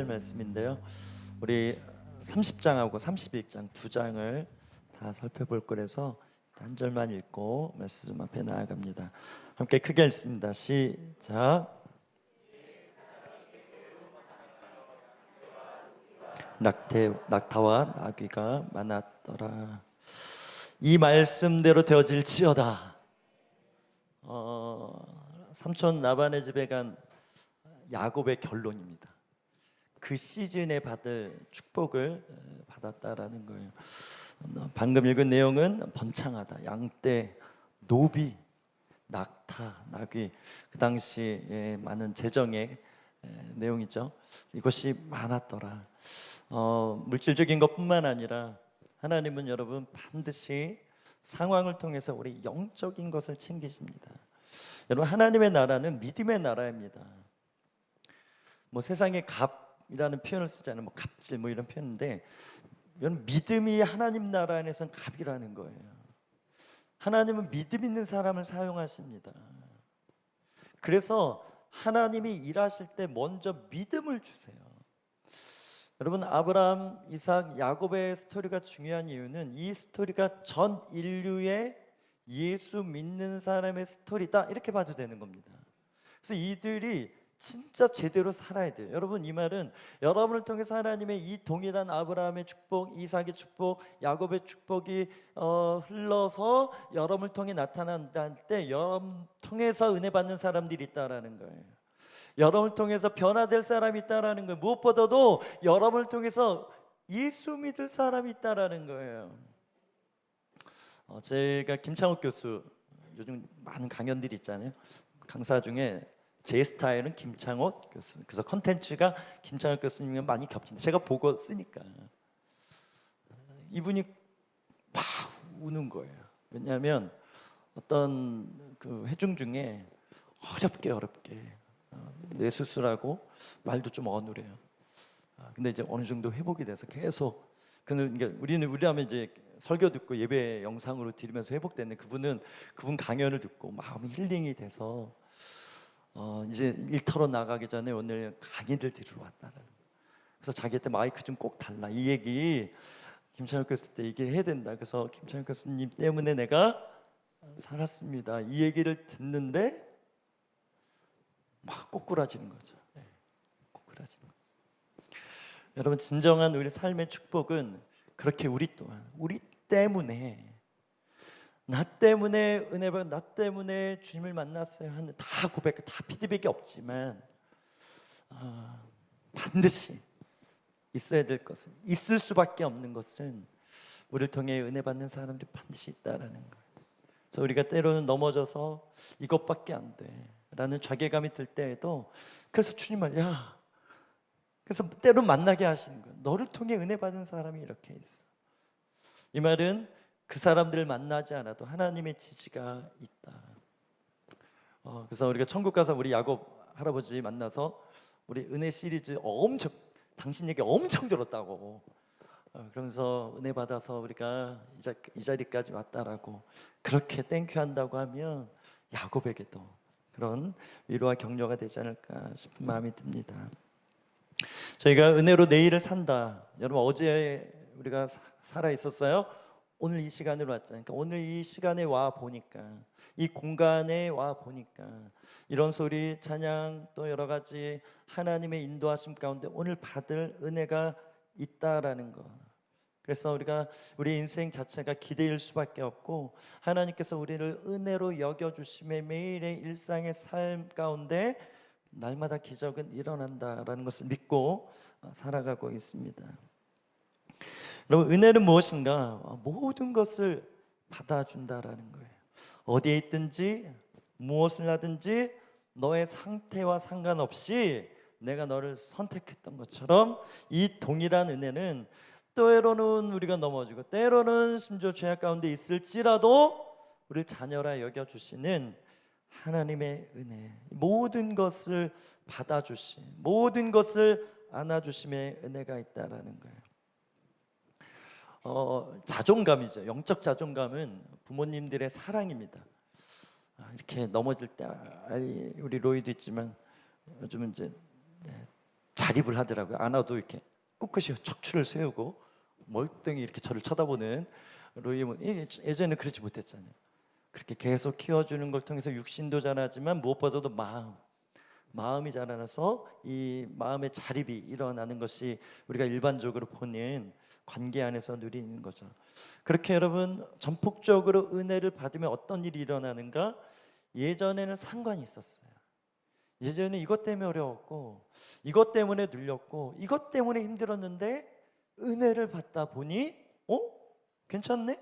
말씀인데요. 우리 30장하고 31장 두 장을 다 살펴볼 거라서 한 절만 읽고 말씀 앞에 나아갑니다. 함께 크게 읽습니다. 시작. 낙타와 나귀가 많았더라. 이 말씀대로 되어질지어다. 삼촌 라반의 집에 간 야곱의 결론입니다. 그 시즌에 받을 축복을 받았다라는 거예요. 방금 읽은 내용은 번창하다, 양떼, 노비, 낙타, 나귀, 그 당시 많은 재정의 내용이죠. 이것이 많았더라. 물질적인 것뿐만 아니라 하나님은 여러분 반드시 상황을 통해서 우리 영적인 것을 챙기십니다. 여러분, 하나님의 나라는 믿음의 나라입니다. 뭐 세상에 갑이라는 표현을 쓰잖아요. 뭐 갑질 뭐 이런 표현인데, 이건 믿음이 하나님 나라 안에서는 갑이라는 거예요. 하나님은 믿음 있는 사람을 사용하십니다. 그래서 하나님이 일하실 때 먼저 믿음을 주세요. 여러분, 아브라함, 이삭, 야곱의 스토리가 중요한 이유는 이 스토리가 전 인류의 예수 믿는 사람의 스토리다, 이렇게 봐도 되는 겁니다. 그래서 이들이 진짜 제대로 살아야 돼요. 여러분, 이 말은 여러분을 통해서 하나님의 이 동일한 아브라함의 축복, 이삭의 축복, 야곱의 축복이 흘러서 여러분을 통해 나타난다 할 때 여러분 통해서 은혜 받는 사람들이 있다라는 거예요. 여러분을 통해서 변화될 사람이 있다라는 거예요. 무엇보다도 여러분을 통해서 예수 믿을 사람이 있다라는 거예요. 제가 김창욱 교수, 요즘 많은 강연들이 있잖아요. 강사 중에 제 스타일은 김창욱 교수. 그래서 컨텐츠가 김창욱 교수님과 많이 겹친다. 제가 보고 쓰니까 이분이 막 우는 거예요. 왜냐하면 어떤 그 회중 중에 어렵게 뇌수술하고 말도 좀 어눌해요. 근데 이제 어느 정도 회복이 돼서 계속, 그러니까 우리 하면 이제 설교 듣고 예배 영상으로 드리면서 회복됐는데, 그분 강연을 듣고 마음이 힐링이 돼서 이제 일터로 나가기 전에 오늘 강의를 들으러 왔다는. 그래서 자기한테 마이크 좀 꼭 달라, 이 얘기 김찬욱 교수 때 얘기를 해야 된다. 그래서 김찬욱 교수님 때문에 내가 살았습니다, 이 얘기를 듣는데 막 꼬꾸라지는 거죠. 꼬꾸라지는 거. 여러분, 진정한 우리 삶의 축복은 그렇게 우리 또한 우리 때문에, 나 때문에 은혜 받고 나 때문에 주님을 만났어요 하는 다 고백, 다 피드백이 없지만 반드시 있어야 될 것은, 있을 수밖에 없는 것은 우리를 통해 은혜 받는 사람들이 반드시 있다라는 거예요. 그래서 우리가 때로는 넘어져서 이것밖에 안 돼 라는 자괴감이 들 때에도, 그래서 주님을 그래서 때로 만나게 하시는 거예요. 너를 통해 은혜 받은 사람이 이렇게 있어. 이 말은 그 사람들을 만나지 않아도 하나님의 지지가 있다. 그래서 우리가 천국 가서 우리 야곱 할아버지 만나서 우리 은혜 시리즈 엄청, 당신 얘기 엄청 들었다고, 그러면서 은혜 받아서 우리가 이 자리까지 왔다라고 그렇게 땡큐 한다고 하면 야곱에게도 그런 위로와 격려가 되지 않을까 싶은 마음이 듭니다. 저희가 은혜로 내일을 산다. 여러분, 어제 우리가 살아 있었어요? 오늘 이 시간으로 왔잖아요. 그러니까 오늘 이 시간에 와 보니까, 이 공간에 와 보니까 이런 소리, 찬양, 또 여러 가지 하나님의 인도하심 가운데 오늘 받을 은혜가 있다라는 거. 그래서 우리 인생 자체가 기대일 수밖에 없고, 하나님께서 우리를 은혜로 여겨주심에 매일의 일상의 삶 가운데 날마다 기적은 일어난다라는 것을 믿고 살아가고 있습니다. 여러분, 은혜는 무엇인가? 모든 것을 받아준다라는 거예요. 어디에 있든지 무엇을 하든지 너의 상태와 상관없이 내가 너를 선택했던 것처럼, 이 동일한 은혜는 때로는 우리가 넘어지고 때로는 심지어 죄악 가운데 있을지라도 우리를 자녀라 여겨주시는 하나님의 은혜, 모든 것을 받아주심, 모든 것을 안아주심의 은혜가 있다라는 거예요. 자존감이죠. 영적 자존감은 부모님들의 사랑입니다. 이렇게 넘어질 때, 우리 로이도 있지만 요즘은 이제 자립을 하더라고요. 안아도 이렇게 꿋꿋이 척추를 세우고 멀뚱히 이렇게 저를 쳐다보는 로이몬. 예전에는 그렇지 못했잖아요. 그렇게 계속 키워주는 걸 통해서 육신도 자라지만 무엇보다도 마음이 자라나서 이 마음의 자립이 일어나는 것이 우리가 일반적으로 보는 관계 안에서 누리는 거죠. 그렇게 여러분 전폭적으로 은혜를 받으면 어떤 일이 일어나는가? 예전에는 상관이 있었어요. 예전에 이것 때문에 어려웠고, 이것 때문에 눌렸고, 이것 때문에 힘들었는데 은혜를 받다 보니 괜찮네?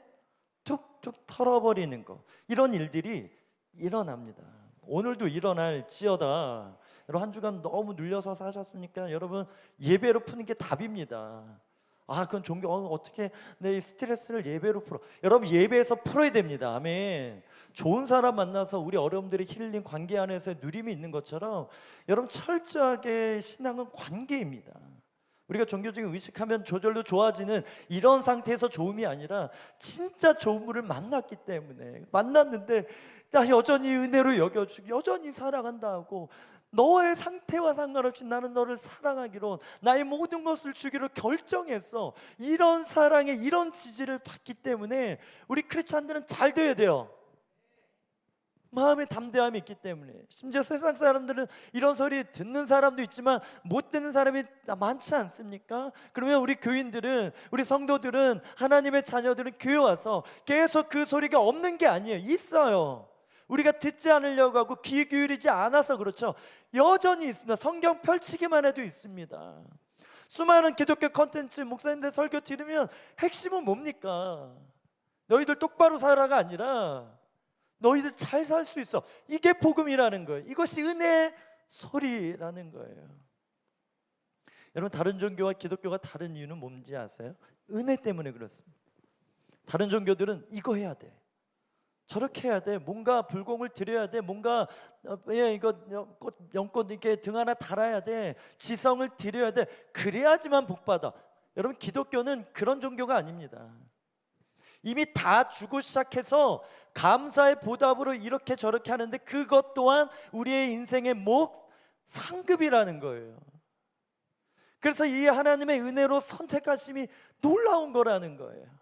툭툭 털어버리는 거, 이런 일들이 일어납니다. 오늘도 일어날지어다. 여러분 한 주간 너무 눌려서 사셨으니까 여러분 예배로 푸는 게 답입니다. 그건 종교 어떻게 내 이 스트레스를 예배로 풀어? 여러분 예배에서 풀어야 됩니다. 아멘. 좋은 사람 만나서 우리 어려움들의 힐링, 관계 안에서 누림이 있는 것처럼 여러분 철저하게 신앙은 관계입니다. 우리가 종교적인 의식하면 저절로 좋아지는 이런 상태에서 좋음이 아니라 진짜 좋은 분을 만났기 때문에, 만났는데 나 여전히 은혜로 여겨주기, 여전히 사랑한다 하고, 너의 상태와 상관없이 나는 너를 사랑하기로, 나의 모든 것을 주기로 결정했어. 이런 사랑에 이런 지지를 받기 때문에 우리 크리스찬들은 잘 돼야 돼요. 마음의 담대함이 있기 때문에. 심지어 세상 사람들은 이런 소리 듣는 사람도 있지만 못 듣는 사람이 많지 않습니까? 그러면 우리 교인들은, 우리 성도들은, 하나님의 자녀들은 교회 와서 계속 그 소리가 없는 게 아니에요. 있어요. 우리가 듣지 않으려고 하고 귀 기울이지 않아서 그렇죠. 여전히 있습니다. 성경 펼치기만 해도 있습니다. 수많은 기독교 컨텐츠 목사님들 설교 들으면 핵심은 뭡니까? 너희들 똑바로 살아가 아니라 너희들 잘 살 수 있어. 이게 복음이라는 거예요. 이것이 은혜의 소리라는 거예요. 여러분 다른 종교와 기독교가 다른 이유는 뭔지 아세요? 은혜 때문에 그렇습니다. 다른 종교들은 이거 해야 돼, 저렇게 해야 돼, 뭔가 불공을 드려야 돼, 뭔가 이거 연꽃 이렇게 등 하나 달아야 돼, 지성을 드려야 돼, 그래야지만 복받아. 여러분 기독교는 그런 종교가 아닙니다. 이미 다 주고 시작해서 감사의 보답으로 이렇게 저렇게 하는데 그것 또한 우리의 인생의 상급이라는 거예요. 그래서 이 하나님의 은혜로 선택하심이 놀라운 거라는 거예요.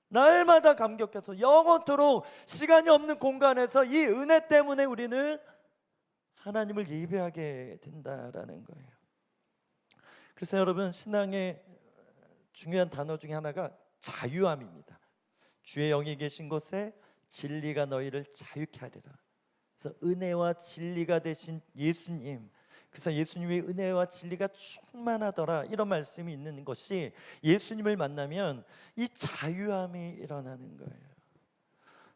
날마다 감격해서 영원토록 시간이 없는 공간에서 이 은혜 때문에 우리는 하나님을 예배하게 된다라는 거예요. 그래서 여러분 신앙의 중요한 단어 중에 하나가 자유함입니다. 주의 영이 계신 곳에 진리가 너희를 자유케 하리라. 그래서 은혜와 진리가 되신 예수님, 그래서 예수님의 은혜와 진리가 충만하더라, 이런 말씀이 있는 것이, 예수님을 만나면 이 자유함이 일어나는 거예요.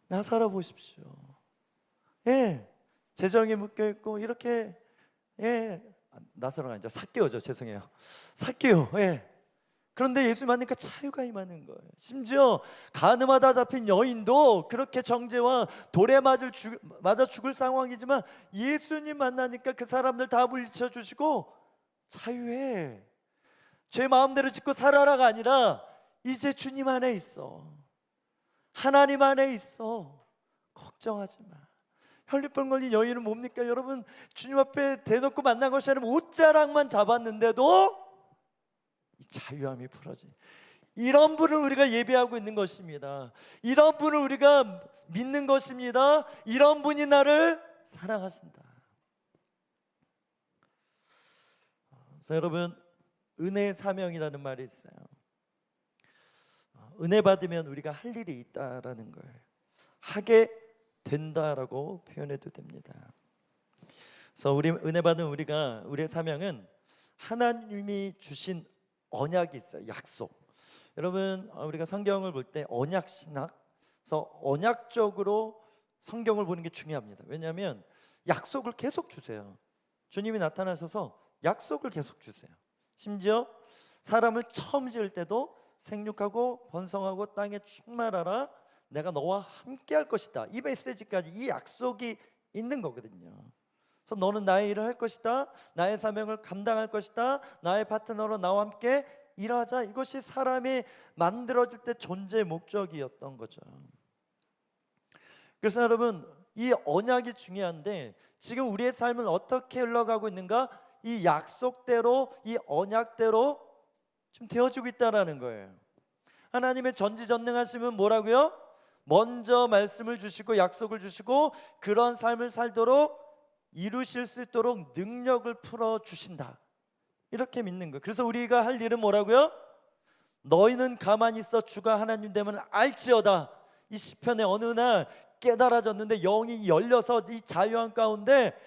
나 살아보십시오. 재정에 묶여있고 이렇게, 나사로가 아니라 삭개오죠. 죄송해요. 삭개오. 그런데 예수 만나니까 자유가 임하는 거예요. 심지어 간음하다 잡힌 여인도 그렇게 정죄와 돌에 맞아 죽을 상황이지만 예수님 만나니까 그 사람들 다 물리쳐 주시고 자유해. 죄 마음대로 짓고 살아라가 아니라 이제 주님 안에 있어, 하나님 안에 있어, 걱정하지 마. 혈류병 걸린 여인은 뭡니까? 여러분 주님 앞에 대놓고 만난 것이 아니라 옷자락만 잡았는데도 이 자유함이 풀어지. 이런 분을 우리가 예배하고 있는 것입니다. 이런 분을 우리가 믿는 것입니다. 이런 분이 나를 사랑하신다. 그래서 여러분 은혜의 사명이라는 말이 있어요. 은혜 받으면 우리가 할 일이 있다라는 거예요. 하게 된다라고 표현해도 됩니다. 그래서 우리 은혜 받은 우리의 사명은 하나님이 주신 언약이 있어요. 약속. 여러분 우리가 성경을 볼 때 언약 신학, 그래서 언약적으로 성경을 보는 게 중요합니다. 왜냐하면 약속을 계속 주세요. 주님이 나타나셔서 약속을 계속 주세요. 심지어 사람을 처음 지을 때도 생육하고 번성하고 땅에 충만하라, 내가 너와 함께 할 것이다, 이 메시지까지, 이 약속이 있는 거거든요. 그래서 너는 나의 일을 할 것이다, 나의 사명을 감당할 것이다, 나의 파트너로 나와 함께 일하자. 이것이 사람이 만들어질 때 존재의 목적이었던 거죠. 그래서 여러분 이 언약이 중요한데 지금 우리의 삶은 어떻게 흘러가고 있는가? 이 약속대로, 이 언약대로 지금 되어지고 있다라는 거예요. 하나님의 전지전능하심은 뭐라고요? 먼저 말씀을 주시고 약속을 주시고 그런 삶을 살도록 이루실 수 있도록 능력을 풀어주신다, 이렇게 믿는 거예요. 그래서 우리가 할 일은 뭐라고요? 너희는 가만히 있어 주가 하나님 됨을 알지어다. 이 시편의 어느 날 깨달아졌는데, 영이 열려서 이 자유한 가운데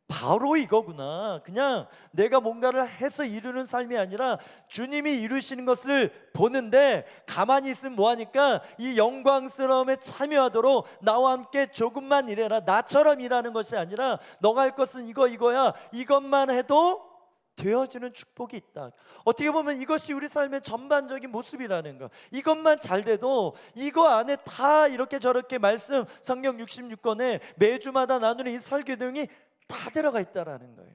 바로 이거구나. 그냥 내가 뭔가를 해서 이루는 삶이 아니라 주님이 이루시는 것을 보는데, 가만히 있으면 뭐하니까 이 영광스러움에 참여하도록 나와 함께 조금만 일해라. 나처럼 일하는 것이 아니라 너가 할 것은 이거야. 이것만 해도 되어지는 축복이 있다. 어떻게 보면 이것이 우리 삶의 전반적인 모습이라는 거. 이것만 잘 돼도 이거 안에 다 이렇게 저렇게 말씀, 성경 66권에 매주마다 나누는 이 설교 내용이 다 들어가 있다라는 거예요.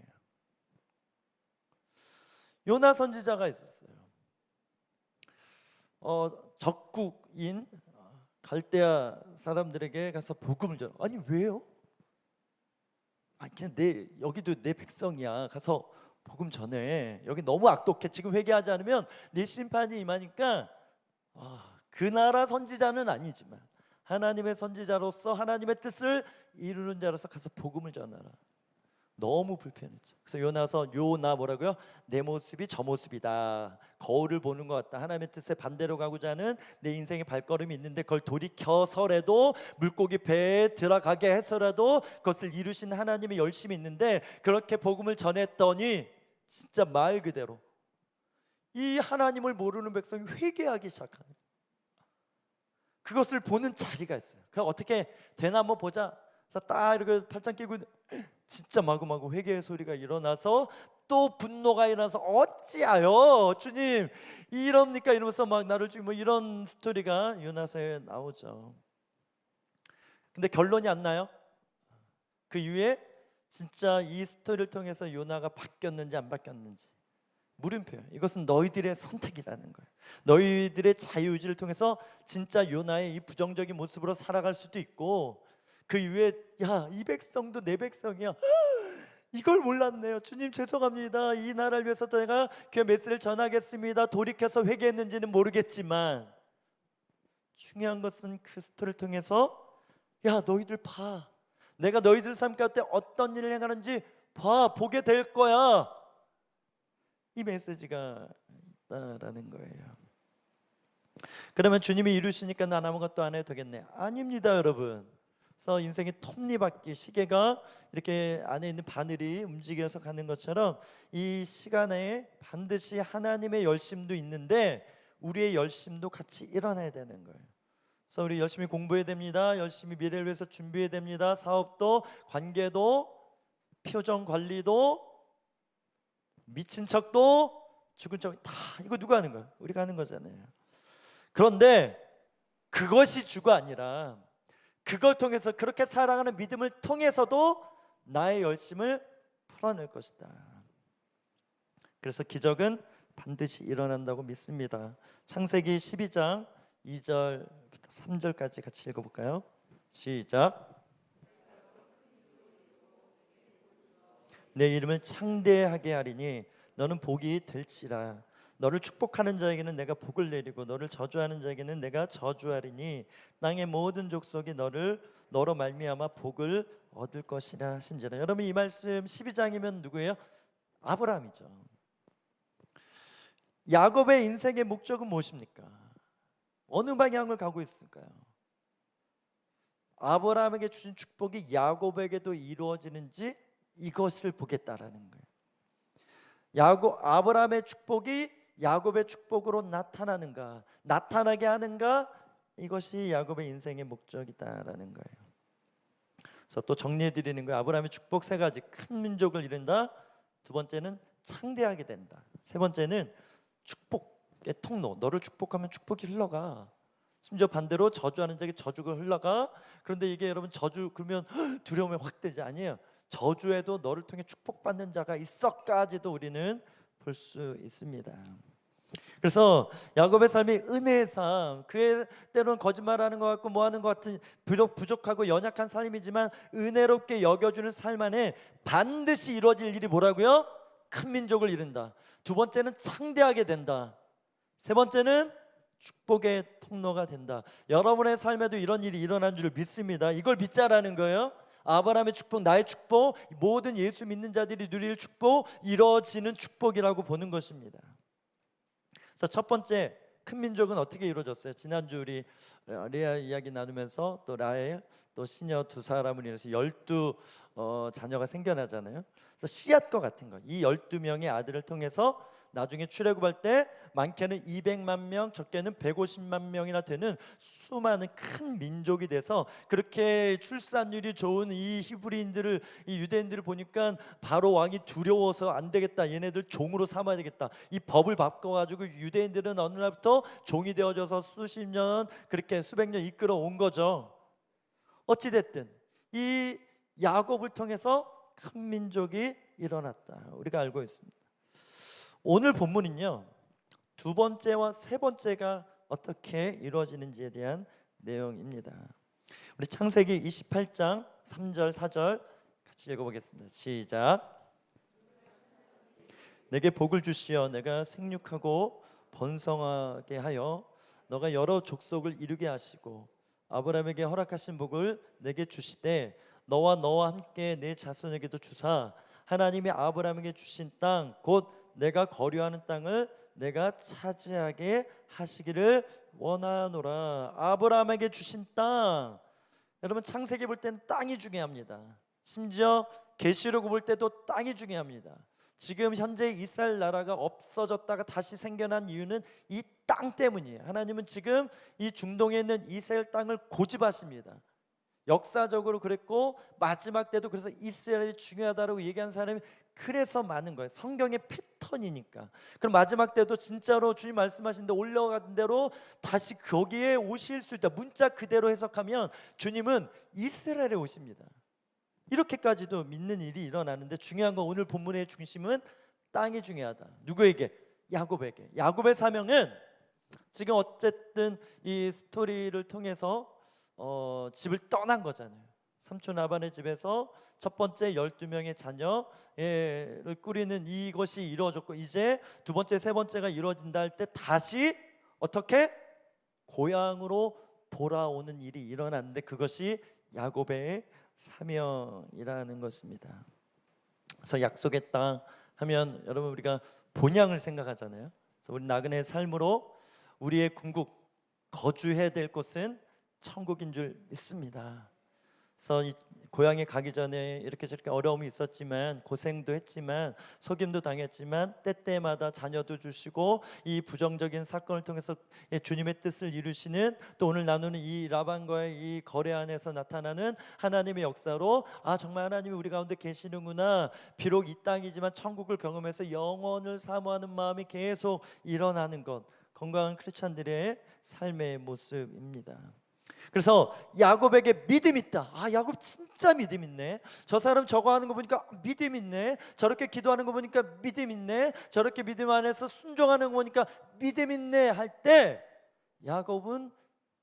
요나 선지자가 있었어요. 적국인 갈대아 사람들에게 가서 복음을 전하. 아니 왜요? 그냥 여기도 내 백성이야. 가서 복음 전해. 여기 너무 악독해. 지금 회개하지 않으면 내 심판이 임하니까. 그 나라 선지자는 아니지만 하나님의 선지자로서 하나님의 뜻을 이루는 자로서 가서 복음을 전하라. 너무 불편했죠. 그래서 요나 뭐라고요? 내 모습이 저 모습이다. 거울을 보는 것 같다. 하나님의 뜻에 반대로 가고자 하는 내 인생의 발걸음이 있는데 그걸 돌이켜서라도, 물고기 배에 들어가게 해서라도 그것을 이루신 하나님의 열심이 있는데, 그렇게 복음을 전했더니 진짜 말 그대로 이 하나님을 모르는 백성이 회개하기 시작하는, 그것을 보는 자리가 있어요. 그럼 어떻게 되나 한번 보자. 그래서 딱 이렇게 팔짱 끼고 진짜 마구마구 회개의 소리가 일어나서 또 분노가 일어나서 어찌하여 주님 이럽니까 이러면서 막 나를 죽이고, 뭐 이런 스토리가 요나서에 나오죠. 근데 결론이 안 나요. 그 이후에 진짜 이 스토리를 통해서 요나가 바뀌었는지 안 바뀌었는지 물음표예요. 이것은 너희들의 선택이라는 거예요. 너희들의 자유의지를 통해서 진짜 요나의 이 부정적인 모습으로 살아갈 수도 있고, 그 이후에 이 백성도 내 백성이야. 이걸 몰랐네요. 주님 죄송합니다. 이 나라를 위해서 내가 그 메시지를 전하겠습니다. 돌이켜서 회개했는지는 모르겠지만 중요한 것은 그 스토리를 통해서 너희들 봐. 내가 너희들 삶 가운데 어떤 일을 행하는지 보게 될 거야. 이 메시지가 있다라는 거예요. 그러면 주님이 이루시니까 난 아무것도 안 해도 되겠네. 아닙니다, 여러분. 그래서 인생의 톱니바퀴 시계가 이렇게 안에 있는 바늘이 움직여서 가는 것처럼 이 시간에 반드시 하나님의 열심도 있는데 우리의 열심도 같이 일어나야 되는 거예요. 그래서 우리 열심히 공부해야 됩니다. 열심히 미래를 위해서 준비해야 됩니다. 사업도, 관계도, 표정 관리도, 미친 척도, 죽은 척 다 이거 누가 하는 거예요? 우리가 하는 거잖아요. 그런데 그것이 주가 아니라 그걸 통해서, 그렇게 살아가는 믿음을 통해서도 나의 열심을 풀어낼 것이다. 그래서 기적은 반드시 일어난다고 믿습니다. 창세기 12장 2절부터 3절까지 같이 읽어볼까요? 시작. 내 이름을 창대하게 하리니 너는 복이 될지라. 너를 축복하는 자에게는 내가 복을 내리고 너를 저주하는 자에게는 내가 저주하리니 땅의 모든 족속이 너로 말미암아 복을 얻을 것이라 하신지라. 여러분, 이 말씀 12장이면 누구예요? 아브라함이죠. 야곱의 인생의 목적은 무엇입니까? 어느 방향을 가고 있을까요? 아브라함에게 주신 축복이 야곱에게도 이루어지는지 이것을 보겠다라는 거예요. 아브라함의 축복이 야곱의 축복으로 나타나는가, 나타나게 하는가, 이것이 야곱의 인생의 목적이다라는 거예요. 그래서 또 정리해 드리는 거예요. 아브라함의 축복 세 가지. 큰 민족을 이룬다. 두 번째는 창대하게 된다. 세 번째는 축복의 통로. 너를 축복하면 축복이 흘러가. 심지어 반대로 저주하는 자에게 저주가 흘러가. 그런데 이게 여러분 저주 그러면 두려움이 확 되지 아니에요. 저주에도 너를 통해 축복받는 자가 있어까지도 우리는 볼 수 있습니다. 그래서 야곱의 삶이 은혜의 삶, 그의 때로는 거짓말하는 것 같고 뭐하는 것 같은 부족하고 연약한 삶이지만 은혜롭게 여겨주는 삶 안에 반드시 이루어질 일이 뭐라고요? 큰 민족을 이룬다. 두 번째는 창대하게 된다. 세 번째는 축복의 통로가 된다. 여러분의 삶에도 이런 일이 일어난 줄 믿습니다. 이걸 믿자라는 거예요. 아브라함의 축복, 나의 축복, 모든 예수 믿는 자들이 누릴 축복, 이루어지는 축복이라고 보는 것입니다. 그래서 첫 번째, 큰 민족은 어떻게 이루어졌어요? 지난주 우리 레아 이야기 나누면서 또 라헬 또 시녀 두 사람을 인해서 12 자녀가 생겨나잖아요. 그래서 씨앗과 같은 거, 이 12명의 아들을 통해서 나중에 출애굽할 때 많게는 200만 명, 적게는 150만 명이나 되는 수많은 큰 민족이 돼서, 그렇게 출산율이 좋은 이 히브리인들을, 이 유대인들을 보니까 바로 왕이 두려워서 안 되겠다, 얘네들 종으로 삼아야 되겠다, 이 법을 바꿔가지고 유대인들은 어느 날부터 종이 되어져서 수십 년, 그렇게 수백 년 이끌어 온 거죠. 어찌됐든 이 야곱을 통해서 큰 민족이 일어났다, 우리가 알고 있습니다. 오늘 본문은요, 두 번째와 세 번째가 어떻게 이루어지는지에 대한 내용입니다. 우리 창세기 28장 3절 4절 같이 읽어보겠습니다. 시작. 내게 복을 주시어 내가 생육하고 번성하게 하여 너가 여러 족속을 이루게 하시고 아브라함에게 허락하신 복을 내게 주시되 너와 함께 내 자손에게도 주사 하나님이 아브라함에게 주신 땅 곧 내가 거류하는 땅을 내가 차지하게 하시기를 원하노라. 아브라함에게 주신 땅, 여러분 창세기 볼 때는 땅이 중요합니다. 심지어 계시록 볼 때도 땅이 중요합니다. 지금 현재 이스라엘 나라가 없어졌다가 다시 생겨난 이유는 이 땅 때문이에요. 하나님은 지금 이 중동에 있는 이스라엘 땅을 고집하십니다. 역사적으로 그랬고 마지막 때도 그래서 이스라엘이 중요하다고 얘기하는 사람이 그래서 많은 거예요. 성경의 패턴이니까. 그럼 마지막 때도 진짜로 주님 말씀하신 데 올라간 대로 다시 거기에 오실 수 있다. 문자 그대로 해석하면 주님은 이스라엘에 오십니다. 이렇게까지도 믿는 일이 일어나는데, 중요한 건 오늘 본문의 중심은 땅이 중요하다. 누구에게? 야곱에게. 야곱의 사명은 지금 어쨌든 이 스토리를 통해서 집을 떠난 거잖아요. 삼촌 라반의 집에서 첫 번째 12명의 자녀를 꾸리는 이것이 이루어졌고, 이제 두 번째 세 번째가 이루어진다 할 때 다시 어떻게? 고향으로 돌아오는 일이 일어났는데, 그것이 야곱의 사명이라는 것입니다. 그래서 약속의 땅 하면 여러분 우리가 본향을 생각하잖아요. 그래서 우리 나그네의 삶으로 우리의 궁극 거주해야 될 곳은 천국인 줄 믿습니다. 그래서 이 고향에 가기 전에 이렇게 저렇게 어려움이 있었지만, 고생도 했지만, 속임도 당했지만, 때때마다 자녀도 주시고 이 부정적인 사건을 통해서 주님의 뜻을 이루시는, 또 오늘 나누는 이 라반과의 이 거래 안에서 나타나는 하나님의 역사로, 아 정말 하나님이 우리 가운데 계시는구나, 비록 이 땅이지만 천국을 경험해서 영원을 사모하는 마음이 계속 일어나는 것, 건강한 크리스찬들의 삶의 모습입니다. 그래서 야곱에게 믿음 있다. 아, 야곱 진짜 믿음 있네. 저 사람 저거 하는 거 보니까 믿음 있네. 저렇게 기도하는 거 보니까 믿음 있네. 저렇게 믿음 안에서 순종하는 거 보니까 믿음 있네 할 때, 야곱은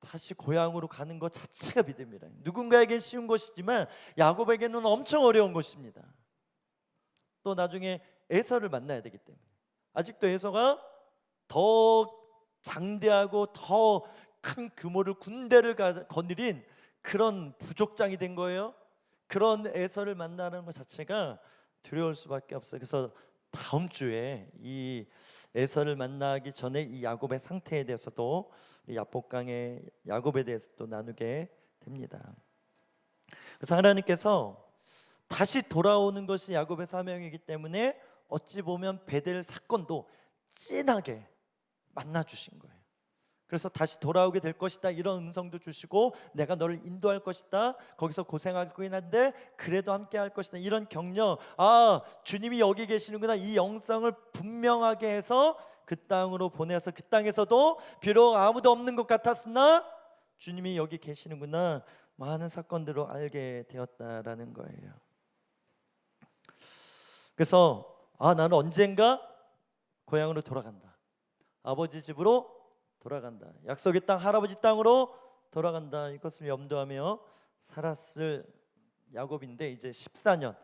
다시 고향으로 가는 것 자체가 믿음이라. 누군가에겐 쉬운 것이지만 야곱에게는 엄청 어려운 것입니다. 또 나중에 에서를 만나야 되기 때문에, 아직도 에서가 더 장대하고 더 큰 규모를, 군대를 거느린 그런 부족장이 된 거예요. 그런 에서를 만나는 것 자체가 두려울 수밖에 없어요. 그래서 다음 주에 이 에서를 만나기 전에 이 야곱의 상태에 대해서도 야복강의 야곱에 대해서 또 나누게 됩니다. 그래서 하나님께서 다시 돌아오는 것이 야곱의 사명이기 때문에 어찌 보면 베델 사건도 진하게 만나 주신 거예요. 그래서 다시 돌아오게 될 것이다, 이런 음성도 주시고, 내가 너를 인도할 것이다, 거기서 고생하긴 한데 그래도 함께 할 것이다, 이런 격려, 아 주님이 여기 계시는구나, 이 영성을 분명하게 해서 그 땅으로 보내서 그 땅에서도 비록 아무도 없는 것 같았으나 주님이 여기 계시는구나, 많은 사건들을 알게 되었다라는 거예요. 그래서 나는 언젠가 고향으로 돌아간다, 아버지 집으로 돌아간다, 약속의 땅 할아버지 땅으로 돌아간다, 이것을 염두하며 살았을 야곱인데, 이제 14년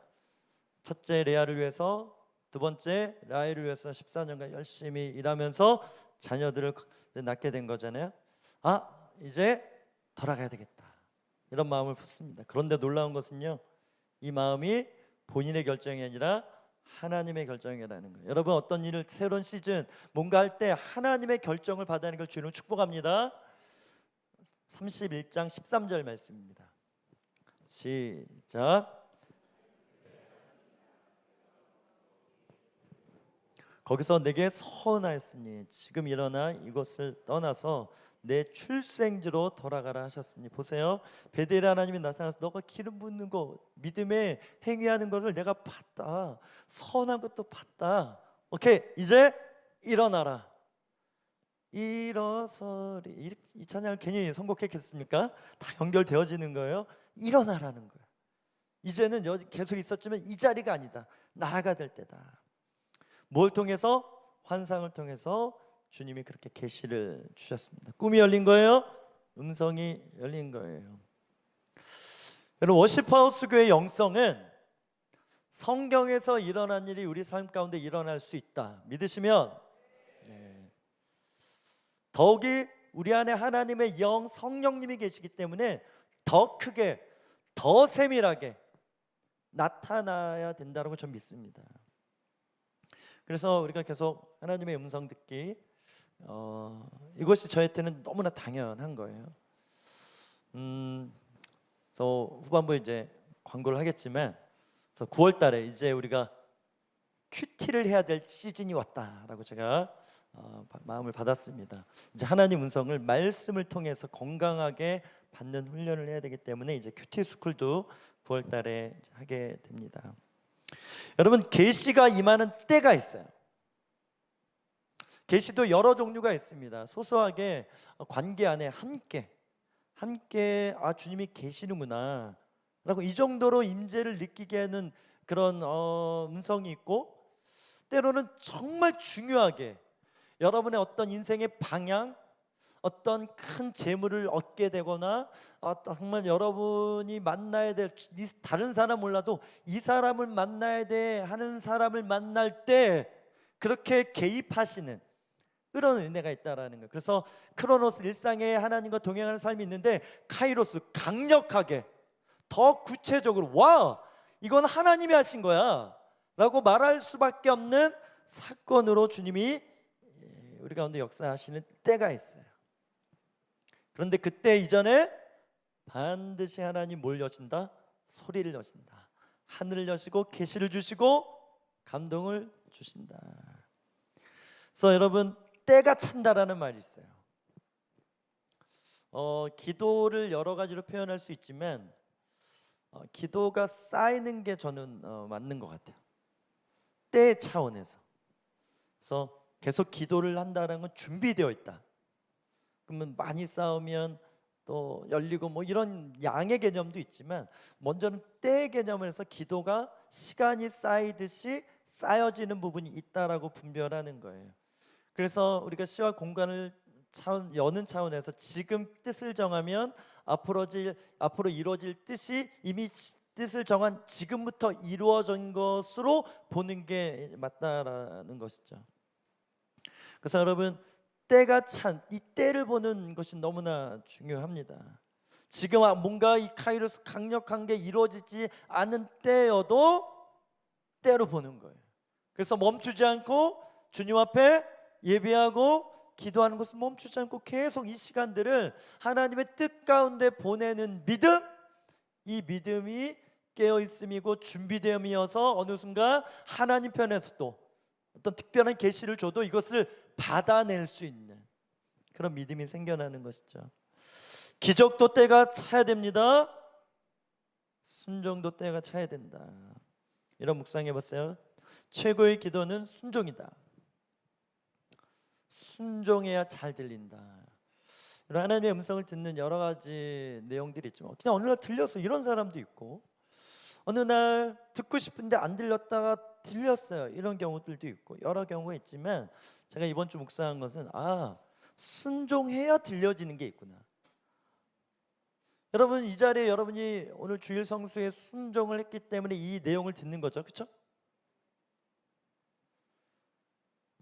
첫째 레아를 위해서 두 번째, 라헬을 위해서 14년간 열심히 일하면서 자녀들을 낳게 된 거잖아요. 이제 돌아가야 되겠다, 이런 마음을 품습니다. 그런데 놀라운 것은요, 이 마음이 본인의 결정이 아니라 하나님의 결정이라는 거예요. 여러분, 어떤 일을 새로운 시즌 뭔가 할 때 하나님의 결정을 받아내는 걸 주는 축복합니다. 31장 13절 말씀입니다. 시작. 거기서 내게 서운하였으니 지금 일어나 이곳을 떠나서 내 출생지로 돌아가라 하셨으니. 보세요, 베델 하나님이 나타나서 너가 기름 붓는 거, 믿음의 행위하는 것을 내가 봤다, 서운한 것도 봤다. 오케이, 이제 일어나라. 일어서리. 이 찬양을 괜히 선곡했겠습니까? 다 연결되어지는 거예요. 일어나라는 거예요. 이제는 여기 계속 있었지만 이 자리가 아니다, 나아가 될 때다. 뭘 통해서? 환상을 통해서 주님이 그렇게 계시를 주셨습니다. 꿈이 열린 거예요. 음성이 열린 거예요. 여러분, 워시퍼하우스 교회 영성은 성경에서 일어난 일이 우리 삶 가운데 일어날 수 있다 믿으시면, 더욱이 우리 안에 하나님의 영 성령님이 계시기 때문에 더 크게, 더 세밀하게 나타나야 된다고 저는 믿습니다. 그래서 우리가 계속 하나님의 음성 듣기, 이것이 저한테는 너무나 당연한 거예요. 그래서 후반부에 이제 광고를 하겠지만, 그래서 9월 달에 이제 우리가 큐티를 해야 될 시즌이 왔다라고 제가 마음을 받았습니다. 이제 하나님 음성을 말씀을 통해서 건강하게 받는 훈련을 해야 되기 때문에 이제 큐티 스쿨도 9월 달에 하게 됩니다. 여러분, 계시가 임하는 때가 있어요. 계시도 여러 종류가 있습니다. 소소하게 관계 안에 함께 주님이 계시는구나 라고 이 정도로 임재를 느끼게 하는 그런 음성이 있고, 때로는 정말 중요하게 여러분의 어떤 인생의 방향, 어떤 큰 재물을 얻게 되거나 정말 여러분이 만나야 될 다른 사람 몰라도 이 사람을 만나야 돼 하는 사람을 만날 때 그렇게 개입하시는 그런 은혜가 있다라는 거예요. 그래서 크로노스, 일상에 하나님과 동행하는 삶이 있는데, 카이로스, 강력하게 더 구체적으로 와, 이건 하나님이 하신 거야 라고 말할 수밖에 없는 사건으로 주님이 우리 가운데 역사하시는 때가 있어요. 그런데 그때 이전에 반드시 하나님 뭘 여신다? 소리를 여신다. 하늘을 여시고 계시를 주시고 감동을 주신다. 그래서 여러분, 때가 찬다라는 말이 있어요. 기도를 여러 가지로 표현할 수 있지만 기도가 쌓이는 게 저는 맞는 것 같아요. 때 차원에서. 그래서 계속 기도를 한다는 건 준비되어 있다. 그러면 많이 쌓으면 또 열리고 뭐 이런 양의 개념도 있지만, 먼저는 때의 개념을 해서 기도가 시간이 쌓이듯이 쌓여지는 부분이 있다라고 분별하는 거예요. 그래서 우리가 시와 공간을 여는 차원에서 지금 뜻을 정하면 앞으로 이루어질 뜻이 이미 뜻을 정한 지금부터 이루어진 것으로 보는 게 맞다라는 것이죠. 그래서 여러분, 때가 찬 이 때를 보는 것이 너무나 중요합니다. 지금 뭔가 이 카이로스 강력한 게 이루어지지 않은 때여도 때로 보는 거예요. 그래서 멈추지 않고 주님 앞에 예배하고 기도하는 것을 멈추지 않고 계속 이 시간들을 하나님의 뜻 가운데 보내는 믿음, 이 믿음이 깨어있음이고 준비됨이어서 어느 순간 하나님 편에서 또 어떤 특별한 계시를 줘도 이것을 받아낼 수 있는 그런 믿음이 생겨나는 것이죠. 기적도 때가 차야 됩니다. 순종도 때가 차야 된다. 이런 묵상해 보세요. 최고의 기도는 순종이다. 순종해야 잘 들린다. 하나님의 음성을 듣는 여러 가지 내용들이 있지만, 그냥 어느 날 들려서 이런 사람도 있고, 어느 날 듣고 싶은데 안 들렸다가 들렸어요, 이런 경우들도 있고 여러 경우가 있지만, 제가 이번 주 묵상한 것은 순종해야 들려지는 게 있구나. 여러분, 이 자리에 여러분이 오늘 주일 성수에 순종을 했기 때문에 이 내용을 듣는 거죠, 그렇죠?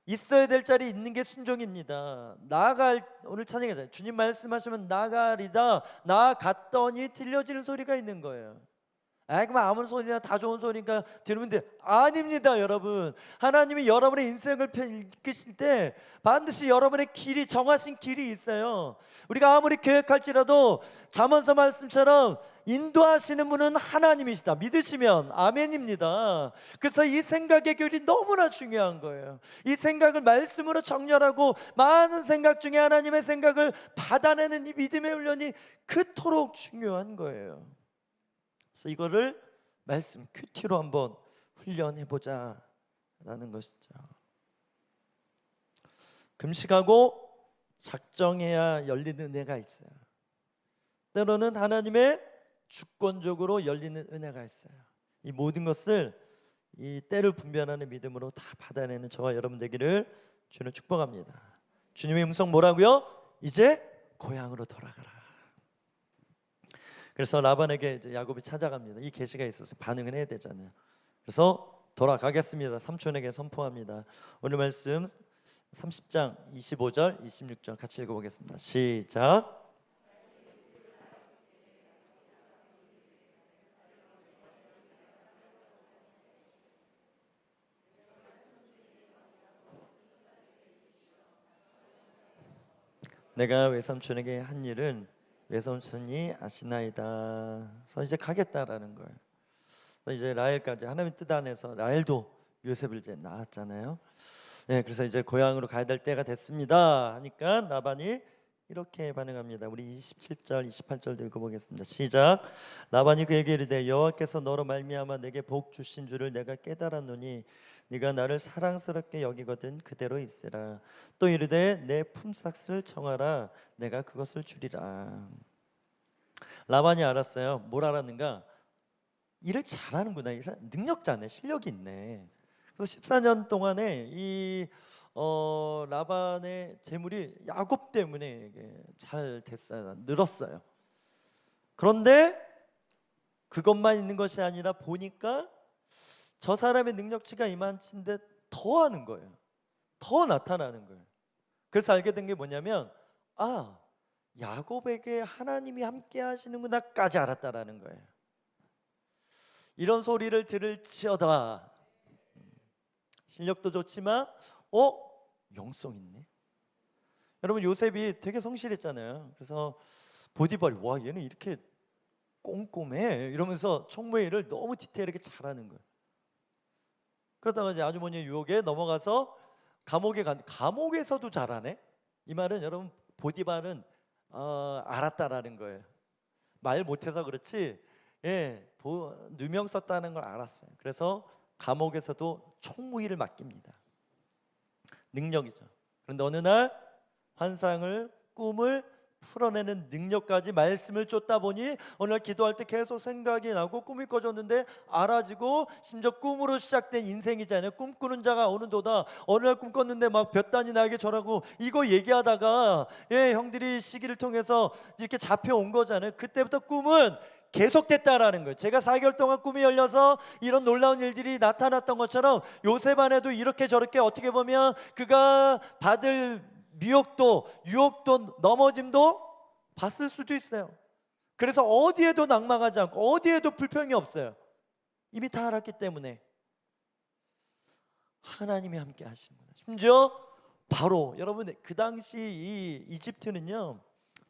있어야 될 자리에 있는 게 순종입니다. 나아갈, 오늘 찬양이잖아요. 주님 말씀하시면 나가리다, 나아갔더니 들려지는 소리가 있는 거예요. 그럼 아무 소리나 다 좋은 소리니까 들으면 돼. 아닙니다, 여러분. 하나님이 여러분의 인생을 이끄실 때 반드시 여러분의 길이, 정하신 길이 있어요. 우리가 아무리 계획할지라도 잠언서 말씀처럼 인도하시는 분은 하나님이시다 믿으시면 아멘입니다. 그래서 이 생각의 교율이 너무나 중요한 거예요. 이 생각을 말씀으로 정렬하고 많은 생각 중에 하나님의 생각을 받아내는 이 믿음의 훈련이 그토록 중요한 거예요. 그래서 이거를 말씀 큐티로 한번 훈련해보자 라는 것이죠. 금식하고 작정해야 열리는 은혜가 있어요. 때로는 하나님의 주권적으로 열리는 은혜가 있어요. 이 모든 것을 이 때를 분별하는 믿음으로 다 받아내는 저와 여러분 되기를 주는 축복합니다. 주님의 음성 뭐라고요? 이제 고향으로 돌아가라. 그래서 라반에게 이제 야곱이 찾아갑니다. 이 계시가 있어서 반응을 해야 되잖아요. 그래서 돌아가겠습니다. 삼촌에게 선포합니다. 오늘 말씀 30장 25절 26절 같이 읽어보겠습니다. 시작. 내가 외삼촌에게 한 일은 외삼촌이 아시나이다. 그래서 이제 가겠다라는 거예요. 그래서 이제 라헬까지 하나님 뜻 안에서 라헬도 요셉을 이제 낳았잖아요. 네, 그래서 이제 고향으로 가야 될 때가 됐습니다 하니까 라반이 이렇게 반응합니다. 우리 27절 28절도 읽어보겠습니다. 시작. 라반이 그에게 이르되 여호와께서 너로 말미암아 내게 복 주신 줄을 내가 깨달았노니 네가 나를 사랑스럽게 여기거든 그대로 있으라. 또 이르되 내 품삯을 청하라 내가 그것을 주리라. 라반이 알았어요. 뭘 알았는가? 일을 잘하는구나. 이 사람 능력자네, 실력이 있네. 그래서 14년 동안에 이 라반의 재물이 야곱 때문에 이게 잘 됐어요. 늘었어요. 그런데 그것만 있는 것이 아니라 보니까 저 사람의 능력치가 이만치인데 더 하는 거예요. 더 나타나는 거예요. 그래서 알게 된 게 뭐냐면 야곱에게 하나님이 함께 하시는구나까지 알았다라는 거예요. 이런 소리를 들을지어다 실력도 좋지만 영성 있네. 여러분 요셉이 되게 성실했잖아요. 그래서 보디발이 와 얘는 이렇게 꼼꼼해 이러면서 총무의 일을 너무 디테일하게 잘하는 거예요. 그러다가 이제 아주머니의 유혹에 넘어가서 감옥에서도 잘하네. 이 말은 여러분 보디발은 알았다라는 거예요. 말 못해서 그렇지 누명 썼다는 걸 알았어요. 그래서 감옥에서도 총무일을 맡깁니다. 능력이죠. 그런데 어느 날 환상을 꿈을 풀어내는 능력까지 말씀을 쫓다 보니 어느 날 기도할 때 계속 생각이 나고 꿈이 꺼졌는데 알아지고 심지어 꿈으로 시작된 인생이잖아요. 꿈꾸는 자가 오는도다. 어느 날 꿈 꿨는데 막 볕단이 나게 전하고 이거 얘기하다가 형들이 시기를 통해서 이렇게 잡혀온 거잖아요. 그때부터 꿈은 계속됐다라는 거예요. 제가 4개월 동안 꿈이 열려서 이런 놀라운 일들이 나타났던 것처럼 요셉 안에도 이렇게 저렇게 어떻게 보면 그가 받을 미혹도 유혹도 넘어짐도 봤을 수도 있어요. 그래서 어디에도 낙망하지 않고 어디에도 불평이 없어요. 이미 다 알았기 때문에 하나님이 함께 하시는구나. 심지어 바로 여러분 그 당시 이 이집트는요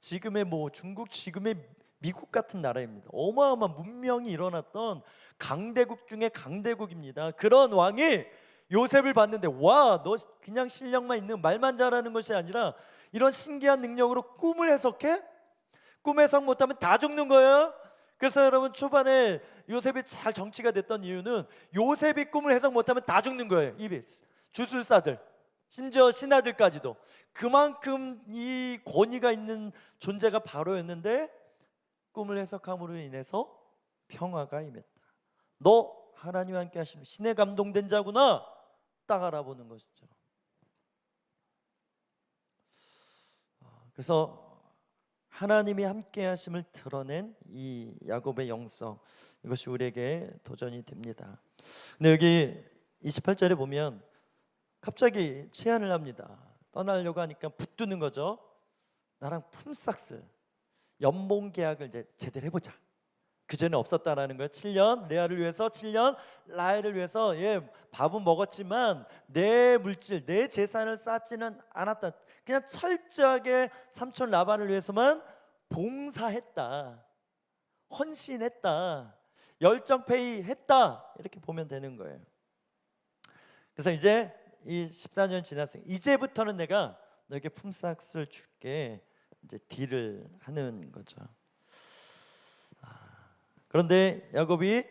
지금의 중국 지금의 미국 같은 나라입니다. 어마어마한 문명이 일어났던 강대국 중에 강대국입니다. 그런 왕이 요셉을 봤는데 와, 너 그냥 실력만 있는 말만 잘하는 것이 아니라 이런 신기한 능력으로 꿈을 해석해? 꿈 해석 못하면 다 죽는 거예요. 그래서 여러분 초반에 요셉이 잘 정치가 됐던 이유는 요셉이 꿈을 해석 못하면 다 죽는 거예요. 이비스 주술사들 심지어 신하들까지도 그만큼 이 권위가 있는 존재가 바로였는데 꿈을 해석함으로 인해서 평화가 임했다. 너 하나님 함께 하시면 신의 감동된 자구나 딱 알아보는 것이죠. 그래서 하나님이 함께 하심을 드러낸 이 야곱의 영성 이것이 우리에게 도전이 됩니다. 근데 여기 28절에 보면 갑자기 제안을 합니다. 떠나려고 하니까 붙드는 거죠. 나랑 품삯을 연봉 계약을 이제 제대로 해보자. 그 전에 없었다라는 거예요. 7년 레아를 위해서, 7년 라헬을 위해서. 밥은 먹었지만 내 물질, 내 재산을 쌓지는 않았다. 그냥 철저하게 삼촌 라반을 위해서만 봉사했다, 헌신했다, 열정페이했다, 이렇게 보면 되는 거예요. 그래서 이제 이 14년 지났으니 이제부터는 내가 너에게 품삯을 줄게, 이제 딜을 하는 거죠. 그런데 야곱이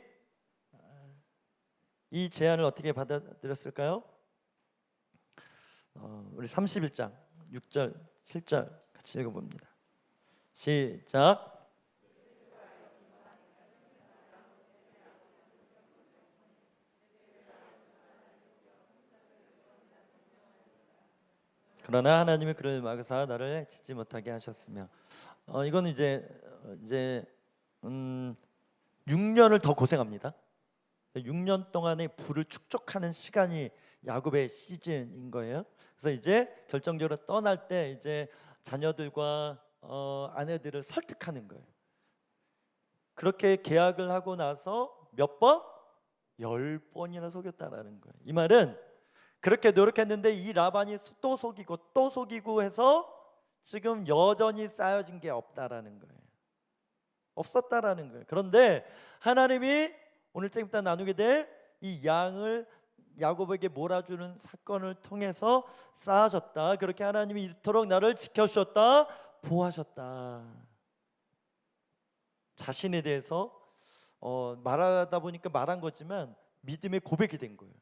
이 제안을 어떻게 받아들였을까요? 우리 31장 6절 7절 같이 읽어봅니다. 시작. 그러나 하나님이 그를 막으사 나를 해치지 못하게 하셨으며, 이건 이제 6년을 더 고생합니다. 6년 동안의 부를 축적하는 시간이 야곱의 시즌인 거예요. 그래서 이제 결정적으로 떠날 때 이제 자녀들과 아내들을 설득하는 거예요. 그렇게 계약을 하고 나서 몇 번? 10번이나 속였다라는 거예요. 이 말은 그렇게 노력했는데 이 라반이 또 속이고 또 속이고 해서 지금 여전히 쌓여진 게 없다라는 거예요. 없었다라는 거예요. 그런데 하나님이 오늘 조금 나누게 될 이 양을 야곱에게 몰아주는 사건을 통해서 쌓아졌다. 그렇게 하나님이 이토록 나를 지켜주셨다, 보호하셨다. 자신에 대해서 말하다 보니까 말한 거지만 믿음의 고백이 된 거예요.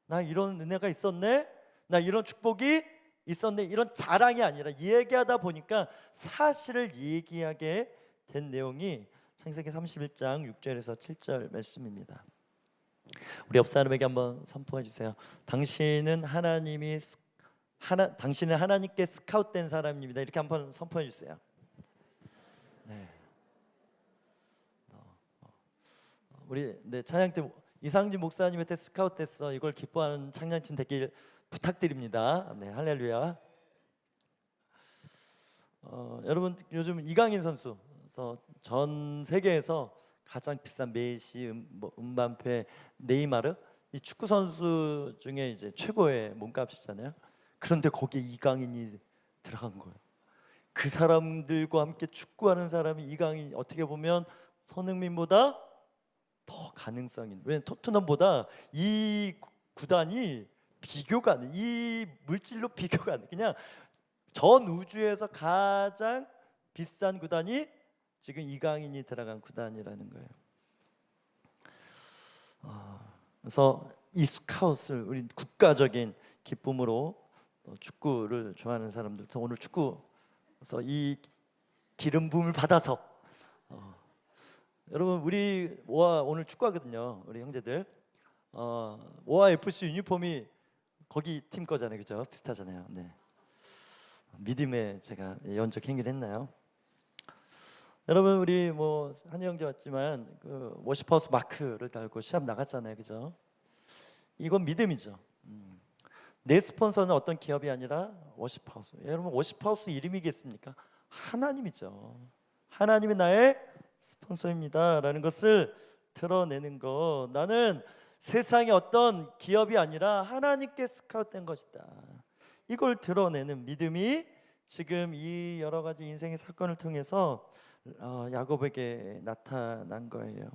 나 이런 은혜가 있었네, 나 이런 축복이 있었네, 이런 자랑이 아니라 얘기하다 보니까 사실을 얘기하게 된 내용이 창세기 31장 6절에서 7절 말씀입니다. 우리 옆 사람에게 한번 선포해 주세요. 당신은 당신은 하나님께 스카웃된 사람입니다. 이렇게 한번 선포해 주세요. 네. 우리 찬양 때 이상진 목사님한테 스카웃 됐어, 이걸 기뻐하는 찬양팀 되길 부탁드립니다. 네, 할렐루야. 여러분, 요즘 이강인 선수, 그래서 전 세계에서 가장 비싼 메시, 음바페, 네이마르, 이 축구 선수 중에 이제 최고의 몸값이잖아요. 그런데 거기에 이강인이 들어간 거예요. 그 사람들과 함께 축구하는 사람이 이강인, 어떻게 보면 손흥민보다 더 가능성이 있는, 왜냐면 토트넘보다 이 구단이 비교가 안 돼. 이 물질로 비교가 안 돼. 그냥 전 우주에서 가장 비싼 구단이 지금 이강인이 들어간 구단이라는 거예요. 그래서 이 스카웃을 우리 국가적인 기쁨으로 축구를 좋아하는 사람들, 오늘 축구에서 이 기름 부음을 받아서 여러분, 우리 오아 오늘 축구하거든요. 우리 형제들 오아 FC 유니폼이 거기 팀 거잖아요, 그죠? 비슷하잖아요. 네. 믿음에 제가 연적 행위를 했나요? 여러분, 우리 한희 형제 왔지만 그 워시퍼스 마크를 달고 시합 나갔잖아요, 그죠? 이건 믿음이죠. 내 스폰서는 어떤 기업이 아니라 워시퍼스. 여러분, 워시퍼스 이름이겠습니까? 하나님이죠. 하나님이 나의 스폰서입니다라는 것을 드러내는 거. 나는 세상의 어떤 기업이 아니라 하나님께 스카웃된 것이다, 이걸 드러내는 믿음이 지금 이 여러 가지 인생의 사건을 통해서 야곱에게 나타난 거예요.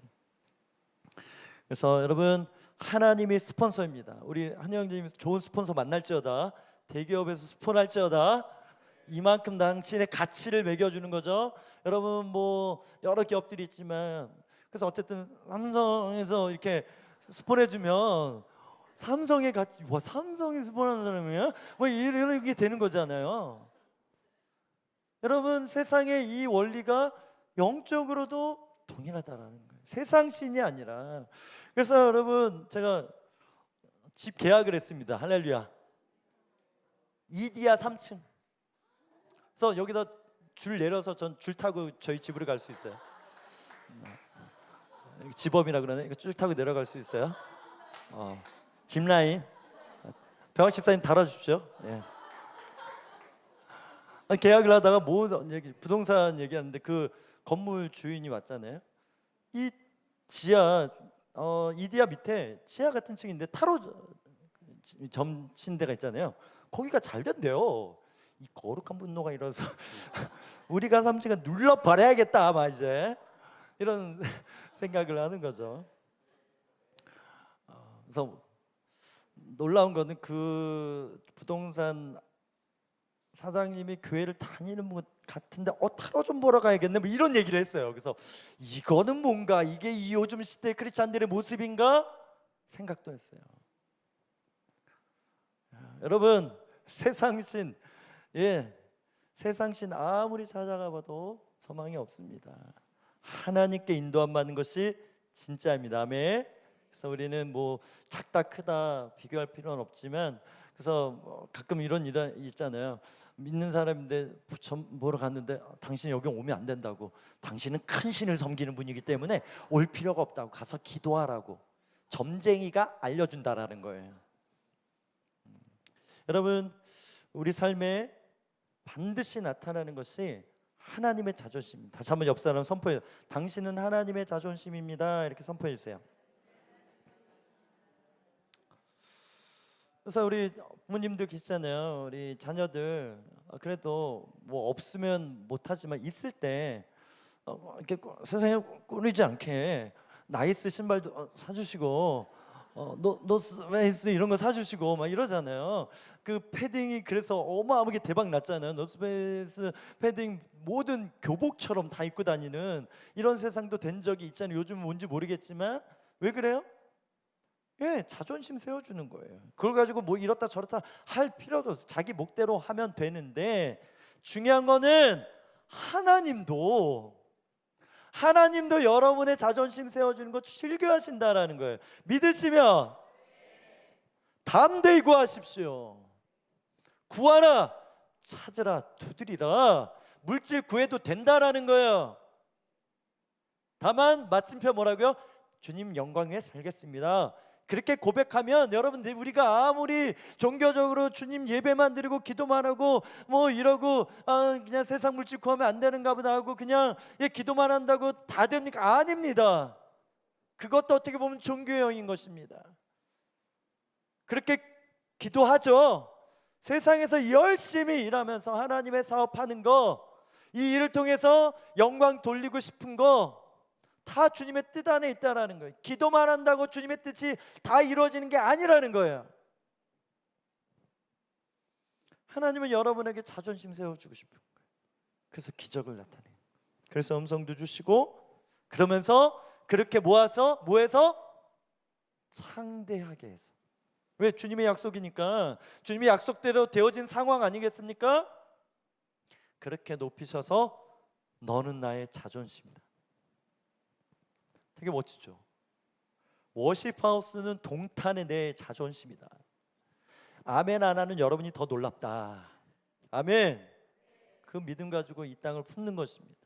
그래서 여러분, 하나님이 스폰서입니다. 우리 한희 형제님 좋은 스폰서 만날지어다, 대기업에서 스폰할지어다, 이만큼 당신의 가치를 매겨주는 거죠. 여러분, 여러 기업들이 있지만, 그래서 어쨌든 삼성에서 이렇게 스폰해주면 삼성의 가치, 삼성이 스폰하는 사람이야? 이렇게 되는 거잖아요. 여러분, 세상의 이 원리가 영적으로도 동일하다라는 거예요. 세상 신이 아니라. 그래서 여러분, 제가 집 계약을 했습니다. 할렐루야. 이디야 3층. 그래서 여기다 줄 내려서 전 줄 타고 저희 집으로 갈 수 있어요. 집업이라 그러네. 이거 줄 타고 내려갈 수 있어요. 짚라인. 병학 집사님 달아주십시오. 예. 아니, 계약을 하다가 뭐 부동산 얘기하는데 그 건물 주인이 왔잖아요. 이 지하 이디야 밑에 지하 같은 층인데 타로 점친 데가 있잖아요. 거기가 잘 된대요. 이 거룩한 분노가 일어서 우리가 삼층은 눌러 버려야겠다 막 이제 이런 생각을 하는 거죠. 그래서 놀라운 거는 그 부동산 사장님이 교회를 다니는 분 같은데 타로 좀 보러 가야겠네 뭐 이런 얘기를 했어요. 그래서 이거는 뭔가 이게 이 요즘 시대 크리스찬들의 모습인가 생각도 했어요. 여러분 세상신 세상신 아무리 찾아가 봐도 소망이 없습니다. 하나님께 인도 안 받는 것이 진짜입니다. 아멘. 그래서 우리는 뭐 작다 크다 비교할 필요는 없지만 그래서 가끔 이런 일 있잖아요. 믿는 사람인데 점 보러 갔는데 당신 여기 오면 안 된다고. 당신은 큰 신을 섬기는 분이기 때문에 올 필요가 없다고 가서 기도하라고 점쟁이가 알려준다라는 거예요. 여러분 우리 삶에 반드시 나타나는 것이 하나님의 자존심입니다. 다시 한번 옆 사람 선포해요. 당신은 하나님의 자존심입니다. 이렇게 선포해 주세요. 그래서 우리 부모님들 계시잖아요. 우리 자녀들 그래도 뭐 없으면 못하지만 있을 때 이렇게 세상에 꿀리지 않게 나이스 신발도 사주시고 노스페이스 이런 거 사주시고 막 이러잖아요. 그 패딩이 그래서 어마어마하게 대박 났잖아요. 노스페이스 패딩 모든 교복처럼 다 입고 다니는 이런 세상도 된 적이 있잖아요. 요즘은 뭔지 모르겠지만 왜 그래요? 자존심 세워주는 거예요. 그걸 가지고 뭐 이렇다 저렇다 할 필요도 없어요. 자기 목대로 하면 되는데 중요한 거는 하나님도 여러분의 자존심 세워주는 거 즐겨하신다라는 거예요. 믿으시면 담대히 구하십시오. 구하라 찾으라 두드리라 물질 구해도 된다라는 거예요. 다만 마침표 뭐라고요? 주님 영광 위에 살겠습니다. 그렇게 고백하면 여러분들 우리가 아무리 종교적으로 주님 예배만 드리고 기도만 하고 뭐 이러고 그냥 세상 물질 구하면 안 되는가 보다 하고 그냥 기도만 한다고 다 됩니까? 아닙니다. 그것도 어떻게 보면 종교형인 것입니다. 그렇게 기도하죠. 세상에서 열심히 일하면서 하나님의 사업하는 거, 이 일을 통해서 영광 돌리고 싶은 거 다 주님의 뜻 안에 있다라는 거예요. 기도만 한다고 주님의 뜻이 다 이루어지는 게 아니라는 거예요. 하나님은 여러분에게 자존심 세워주고 싶은 거예요. 그래서 기적을 나타내요. 그래서 음성도 주시고 그러면서 그렇게 모아서 뭐해서 창대하게 해서 왜? 주님의 약속이니까 주님의 약속대로 되어진 상황 아니겠습니까? 그렇게 높이셔서 너는 나의 자존심이다. 되게 멋지죠. 워십하우스는 동탄의 내 자존심이다. 아멘 안 하는 여러분이 더 놀랍다. 아멘. 그 믿음 가지고 이 땅을 품는 것입니다.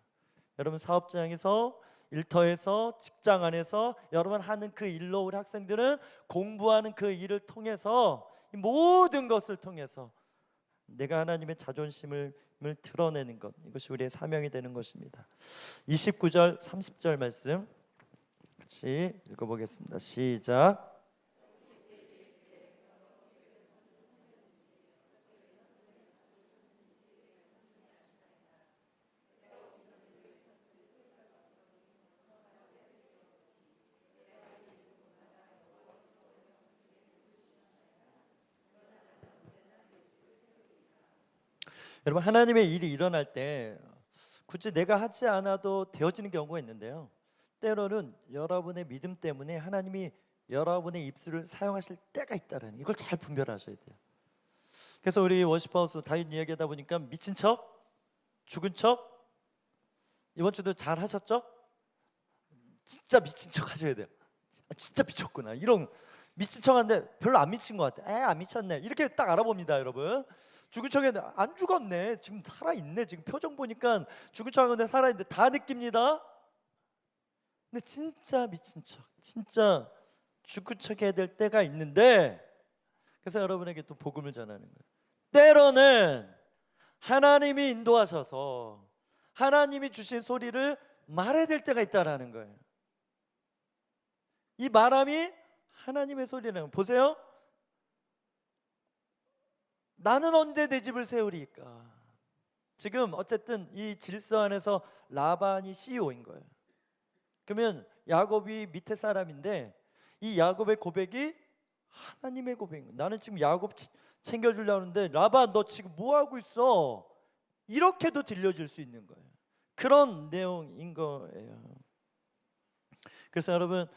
여러분 사업장에서 일터에서 직장 안에서 여러분 하는 그 일로 우리 학생들은 공부하는 그 일을 통해서 이 모든 것을 통해서 내가 하나님의 자존심을 드러내는 것, 이것이 우리의 사명이 되는 것입니다. 29절 30절 말씀 같이 읽어보겠습니다. 시작. 여러분 하나님의 일이 일어날 때 굳이 내가 하지 않아도 되어지는 경우가 있는데요. 때로는 여러분의 믿음 때문에 하나님이 여러분의 입술을 사용하실 때가 있다는 이걸 잘 분별하셔야 돼요. 그래서 우리 워시파우스 다윗 이야기하다 보니까 미친 척, 죽은 척, 이번 주도 잘 하셨죠? 진짜 미친 척 하셔야 돼요. 진짜 미쳤구나. 이런 미친 척한데 별로 안 미친 것 같아. 안 미쳤네. 이렇게 딱 알아봅니다, 여러분. 죽은 척했는데 안 죽었네. 지금 살아있네. 지금 표정 보니까 죽은 척하는데 살아있는데 다 느낍니다. 근데 진짜 미친 척, 진짜 죽은 척 해야 될 때가 있는데 그래서 여러분에게 또 복음을 전하는 거예요. 때로는 하나님이 인도하셔서 하나님이 주신 소리를 말해야 될 때가 있다라는 거예요. 이 말함이 하나님의 소리라는, 보세요. 나는 언제 내 집을 세우리까? 지금 어쨌든 이 질서 안에서 라반이 CEO인 거예요. 그러면 야곱이 밑에 사람인데 이 야곱의 고백이 하나님의 고백인 거예요. 나는 지금 야곱 챙겨주려고 하는데 라반 너 지금 뭐 하고 있어? 이렇게도 들려질 수 있는 거예요. 그런 내용인 거예요. 그래서 여러분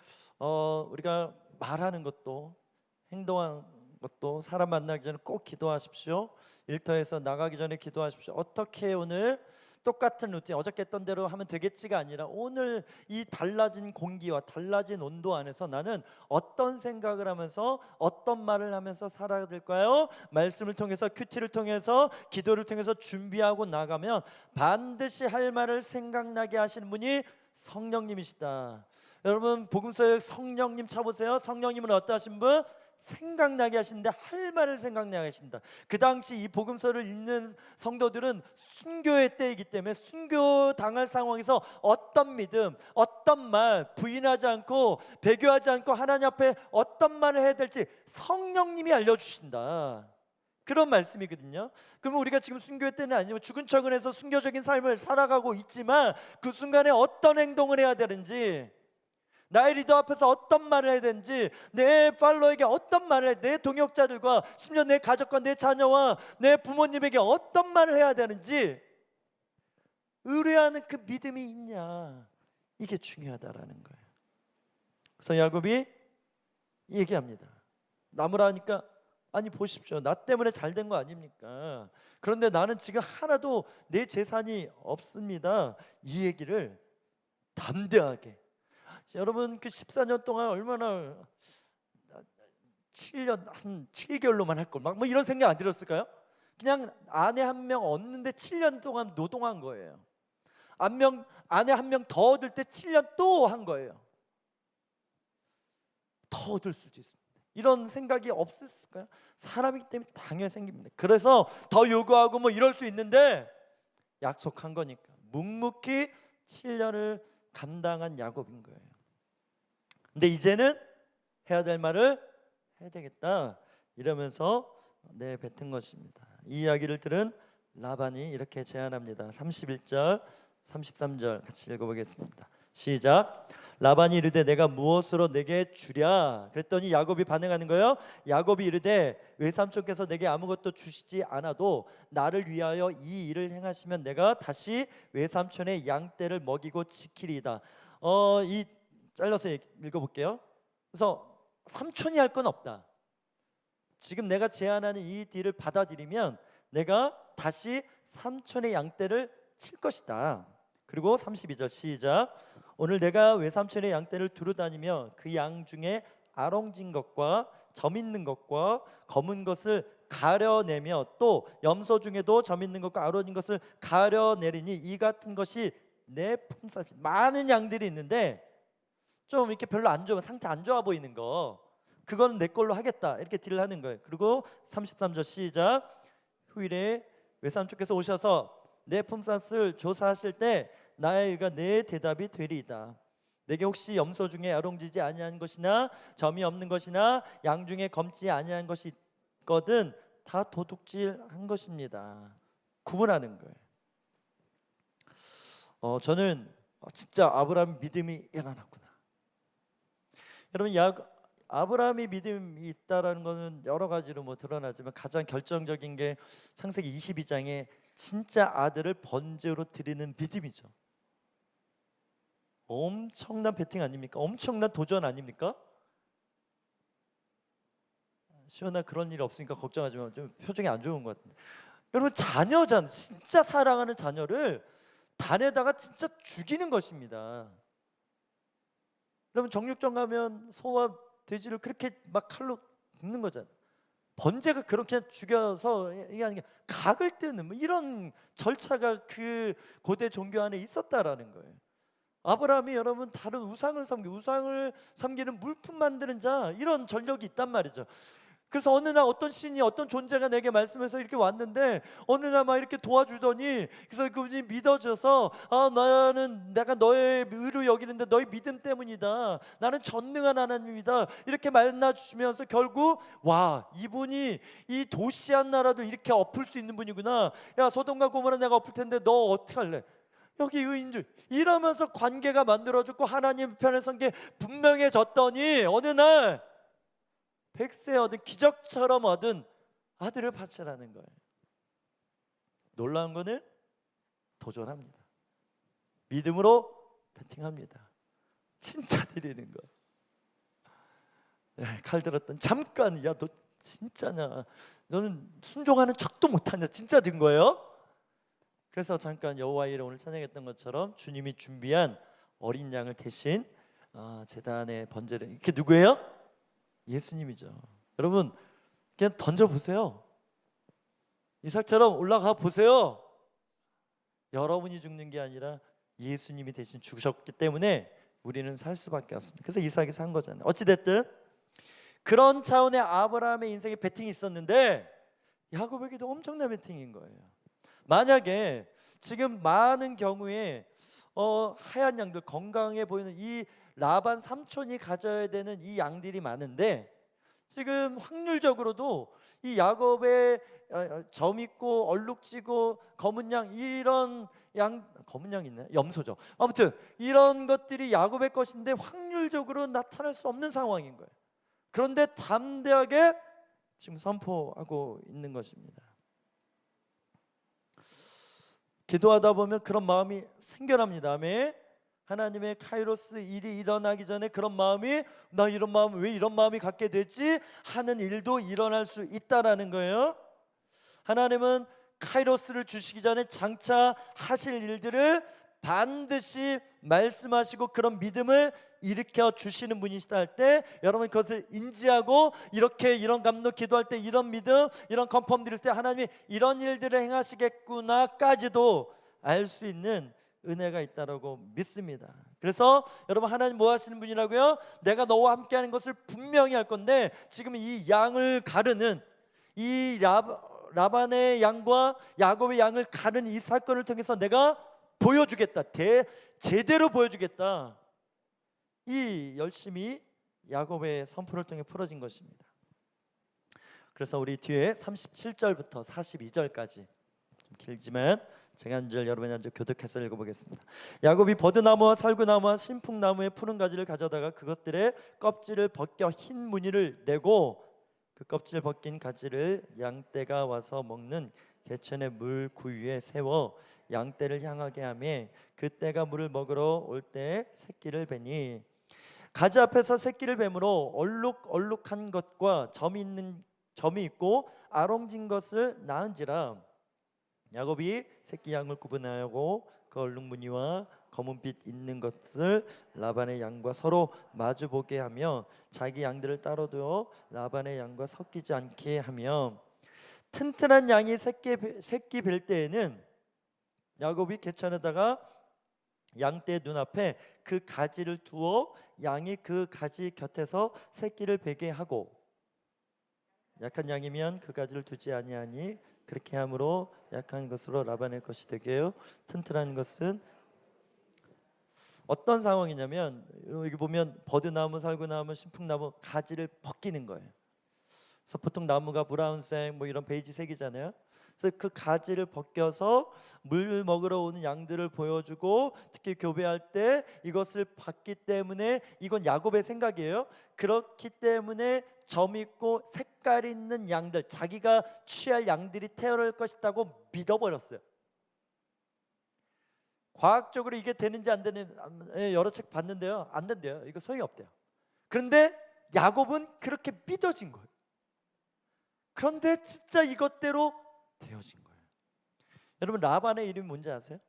우리가 말하는 것도 행동하는 것도 사람 만나기 전에 꼭 기도하십시오. 일터에서 나가기 전에 기도하십시오. 어떻게 오늘 똑같은 루틴 어저께 했던 대로 하면 되겠지가 아니라 오늘 이 달라진 공기와 달라진 온도 안에서 나는 어떤 생각을 하면서 어떤 말을 하면서 살아야 될까요? 말씀을 통해서 큐티를 통해서 기도를 통해서 준비하고 나가면 반드시 할 말을 생각나게 하시는 분이 성령님이시다. 여러분 복음서에 성령님 쳐보세요. 성령님은 어떠하신 분? 생각나게 하신데 할 말을 생각나게 하신다. 그 당시 이 복음서를 읽는 성도들은 순교의 때이기 때문에 순교 당할 상황에서 어떤 믿음, 어떤 말 부인하지 않고 배교하지 않고 하나님 앞에 어떤 말을 해야 될지 성령님이 알려주신다. 그런 말씀이거든요. 그러면 우리가 지금 순교의 때는 아니지만 죽은 척은 해서 순교적인 삶을 살아가고 있지만 그 순간에 어떤 행동을 해야 되는지, 나의 리더 앞에서 어떤 말을 해야 되는지, 내 팔로에게 어떤 말을 해야, 내 동역자들과 심지어 내 가족과 내 자녀와 내 부모님에게 어떤 말을 해야 되는지 의뢰하는 그 믿음이 있냐, 이게 중요하다라는 거예요. 그래서 야곱이 얘기합니다. 나무라니까 아니 보십시오, 나 때문에 잘 된 거 아닙니까? 그런데 나는 지금 하나도 내 재산이 없습니다. 이 얘기를 담대하게, 여러분 그 14년 동안 얼마나 7년 한 7개월로만 할 걸 막 뭐 이런 생각 안 들었을까요? 그냥 아내 한 명 얻는데 7년 동안 노동한 거예요. 아내 한 명 더 얻을 때 7년 또 한 거예요. 더 얻을 수도 있습니다. 이런 생각이 없었을까요? 사람이기 때문에 당연히 생깁니다. 그래서 더 요구하고 뭐 이럴 수 있는데 약속한 거니까 묵묵히 7년을 감당한 야곱인 거예요. 근데 이제는 해야 될 말을 해야 되겠다 이러면서 내뱉은 것입니다. 이 이야기를 들은 라반이 이렇게 제안합니다. 31절 33절 같이 읽어보겠습니다. 시작. 라반이 이르되 내가 무엇으로 내게 주랴? 그랬더니 야곱이 반응하는 거예요. 야곱이 이르되 외삼촌께서 내게 아무것도 주시지 않아도 나를 위하여 이 일을 행하시면 내가 다시 외삼촌의 양떼를 먹이고 지키리이다. 이 잘라서 읽어볼게요. 그래서 삼촌이 할 건 없다. 지금 내가 제안하는 이 딜을 받아들이면 내가 다시 삼촌의 양떼를 칠 것이다. 그리고 32절 시작. 오늘 내가 외삼촌의 양떼를 두루다니며 그 양 중에 아롱진 것과 점 있는 것과 검은 것을 가려내며 또 염소 중에도 점 있는 것과 아롱진 것을 가려내리니 이 같은 것이 내 품삯이. 많은 양들이 있는데 좀 이렇게 별로 안 좋아, 상태 안 좋아 보이는 거, 그거는 내 걸로 하겠다 이렇게 딜을 하는 거예요. 그리고 33절 시작. 후일에 외삼촌께서 오셔서 내 품삯을 조사하실 때 나의 의가 내 대답이 되리이다. 내게 혹시 염소 중에 아롱지지 아니한 것이나 점이 없는 것이나 양 중에 검지 아니한 것이 있거든 다 도둑질한 것입니다. 구분하는 거예요. 저는 진짜 아브라함 믿음이 일어났구나. 여러분 아브라함이 믿음이 있다라는 것은 여러 가지로 뭐 드러나지만 가장 결정적인 게 창세기 22장에 진짜 아들을 번제로 드리는 믿음이죠. 엄청난 베팅 아닙니까? 엄청난 도전 아닙니까? 시원아 그런 일 없으니까 걱정하지 마. 좀 표정이 안 좋은 것 같은데. 여러분 자녀잖아. 진짜 사랑하는 자녀를 단에다가 진짜 죽이는 것입니다. 여러분 정육점 가면 소와 돼지를 그렇게 막 칼로 굽는 거잖아요. 번제가 그렇게 죽여서 이게 아니라 각을 뜨는 뭐 이런 절차가 그 고대 종교 안에 있었다라는 거예요. 아브라함이 여러분 다른 우상을 섬기는 물품 만드는 자, 이런 전력이 있단 말이죠. 그래서 어느 날 어떤 신이, 어떤 존재가 내게 말씀해서 이렇게 왔는데 어느 날 막 이렇게 도와주더니, 그래서 그분이 믿어져서 나는 내가 너의 의로 여기는데 너의 믿음 때문이다, 나는 전능한 하나님이다, 이렇게 만나주시면서 결국 와, 이분이 이 도시한 나라도 이렇게 엎을 수 있는 분이구나. 야, 소돔과 고모라 내가 엎을 텐데 너 어떻게 할래? 여기 의인줄, 이러면서 관계가 만들어졌고 하나님 편에 선 게 분명해졌더니 어느 날 백세 얻은, 기적처럼 얻은 아들을 바치라는 거예요. 놀라운 거는 도전합니다. 믿음으로 배팅합니다. 진짜 드리는 거. 칼 들었던 잠깐, 야 너 진짜냐, 너는 순종하는 척도 못하냐, 진짜 든 거예요. 그래서 잠깐 여호와의 이름 오늘 찬양했던 것처럼 주님이 준비한 어린 양을 대신 제단에 번제를, 이게 누구예요? 예수님이죠. 여러분 그냥 던져보세요. 이삭처럼 올라가 보세요. 여러분이 죽는 게 아니라 예수님이 대신 죽으셨기 때문에 우리는 살 수밖에 없습니다. 그래서 이삭이 산 거잖아요. 어찌됐든 그런 차원의 아브라함의 인생에 배팅이 있었는데 야곱에게도 엄청난 배팅인 거예요. 만약에 지금 많은 경우에 하얀 양들, 건강해 보이는 이 라반 삼촌이 가져야 되는 이 양들이 많은데, 지금 확률적으로도 이 야곱의 점 있고 얼룩지고 검은 양, 이런 양, 검은 양 있나요? 염소죠. 아무튼 이런 것들이 야곱의 것인데 확률적으로 나타날 수 없는 상황인 거예요. 그런데 담대하게 지금 선포하고 있는 것입니다. 기도하다 보면 그런 마음이 생겨납니다. 아멘. 하나님의 카이로스 일이 일어나기 전에 그런 마음이, 나 이런 마음, 왜 이런 마음이 갖게 됐지 하는 일도 일어날 수 있다라는 거예요. 하나님은 카이로스를 주시기 전에 장차 하실 일들을 반드시 말씀하시고 그런 믿음을 일으켜 주시는 분이시다 할 때, 여러분 그것을 인지하고 이렇게 이런 감동, 기도할 때 이런 믿음, 이런 컨펌 드릴 때 하나님이 이런 일들을 행하시겠구나까지도 알 수 있는 은혜가 있다라고 믿습니다. 그래서 여러분, 하나님 뭐 하시는 분이라고요? 내가 너와 함께하는 것을 분명히 할 건데, 지금 이 양을 가르는, 이 라반의 양과 야곱의 양을 가르는 이 사건을 통해서 내가 보여주겠다, 제대로 보여주겠다, 이 열심이 야곱의 선포를 통해 풀어진 것입니다. 그래서 우리 뒤에 37절부터 42절까지 좀 길지만 제가 한 절 여러분이 한 절 교독해서 읽어보겠습니다. 야곱이 버드나무와 살구나무와 신풍나무의 푸른 가지를 가져다가 그것들의 껍질을 벗겨 흰 무늬를 내고 그 껍질 벗긴 가지를 양떼가 와서 먹는 개천의 물 구유에 세워 양떼를 향하게 하며 그 떼가 물을 먹으러 올 때 새끼를 베니, 가지 앞에서 새끼를 뱀으로 얼룩한 것과 점이 있고 아롱진 것을 낳은지라. 야곱이 새끼 양을 구분하고 그 얼룩 무늬와 검은빛 있는 것을 라반의 양과 서로 마주보게 하며 자기 양들을 따로 두어 라반의 양과 섞이지 않게 하며, 튼튼한 양이 새끼 뵐 때에는 야곱이 개천에다가 양떼 눈앞에 그 가지를 두어 양이 그 가지 곁에서 새끼를 베게 하고, 약한 양이면 그 가지를 두지 아니하니 그렇게 함으로 약한 것으로 라반의 것이 되게요, 튼튼한 것은. 어떤 상황이냐면, 여기 보면 버드나무, 살구나무, 신풍나무 가지를 벗기는 거예요. 그래서 보통 나무가 브라운색 뭐 이런 베이지색이잖아요. 그래서 그 가지를 벗겨서 물 먹으러 오는 양들을 보여주고, 특히 교배할 때 이것을 받기 때문에, 이건 야곱의 생각이에요. 그렇기 때문에 점 있고 색깔 있는 양들, 자기가 취할 양들이 태어날 것이라고 믿어버렸어요. 과학적으로 이게 되는지 안 되는, 여러 책 봤는데요, 안 된대요. 이거 소용이 없대요. 그런데 야곱은 그렇게 믿어진 거예요. 그런데 진짜 이것대로 되어진 거예요. 여러분, 라반의 이름이 뭔지 아세요?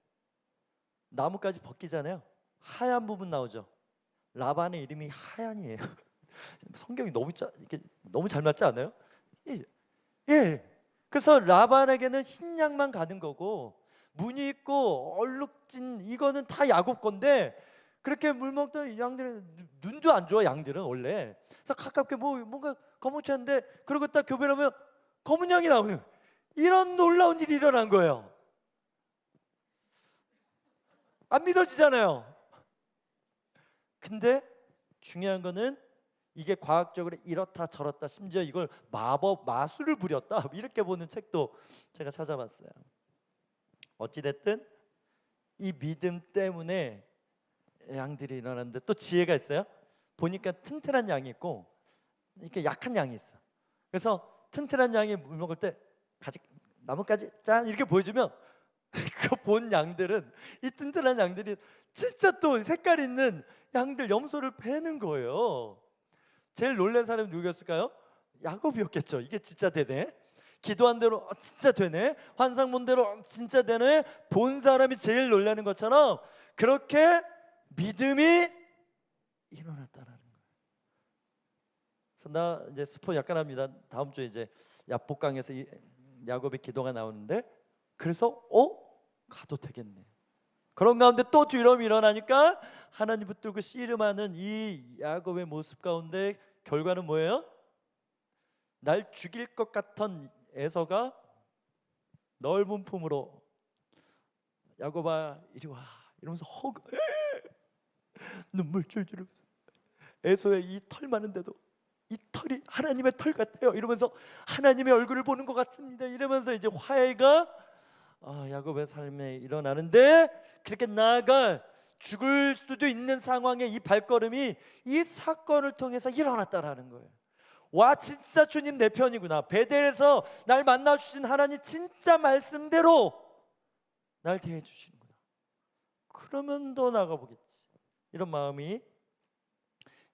나무까지 벗기잖아요. 하얀 부분 나오죠. 라반의 이름이 하얀이에요. 성경이 이렇게 너무 잘 맞지 않아요? 예. 그래서 라반에게는 흰 양만 가는 거고, 무늬 있고 얼룩진 이거는 다 야곱 건데, 그렇게 물 먹던 양들은 눈도 안 좋아. 양들은 원래. 그래서 가깝게 뭔가 거무쳤는데 그러고 딱 교배를 하면 검은 양이 나오는 거예요. 이런 놀라운 일이 일어난 거예요. 안 믿어지잖아요. 근데 중요한 거는 이게 과학적으로 이렇다 저렇다, 심지어 이걸 마법 마술을 부렸다, 이렇게 보는 책도 제가 찾아봤어요. 어찌됐든 이 믿음 때문에 양들이 일어났는데 또 지혜가 있어요. 보니까 튼튼한 양이 있고 이렇게 약한 양이 있어. 그래서 튼튼한 양이 물 먹을 때 나뭇가지 짠 이렇게 보여주면 그 본 양들은, 이 튼튼한 양들이 진짜 또 색깔 있는 양들 염소를 베는 거예요. 제일 놀란 사람이 누구였을까요? 야곱이었겠죠. 이게 진짜 되네, 기도한 대로 진짜 되네, 환상 본 대로 진짜 되네, 본 사람이 제일 놀라는 것처럼 그렇게 믿음이 일어났다라는 거예요. 그래서 나 이제 스포 약간 합니다. 다음 주에 이제 야복강에서 야곱의 기도가 나오는데, 그래서 가도 되겠네. 그런 가운데 또 두려움이 일어나니까 하나님 붙들고 씨름하는 이 야곱의 모습 가운데 결과는 뭐예요? 날 죽일 것 같던 에서가 넓은 품으로 야곱아 이리 와 이러면서 눈물 줄줄 흘리면서, 에서의 이 털 많은데도 이 털이 하나님의 털 같아요 이러면서 하나님의 얼굴을 보는 것 같습니다 이러면서 이제 화해가 야곱의 삶에 일어나는데, 그렇게 나아가 죽을 수도 있는 상황의 이 발걸음이 이 사건을 통해서 일어났다라는 거예요. 와, 진짜 주님 내 편이구나. 베델에서 날 만나 주신 하나님 진짜 말씀대로 날 대해 주시는구나. 그러면 더 나가 보겠지. 이런 마음이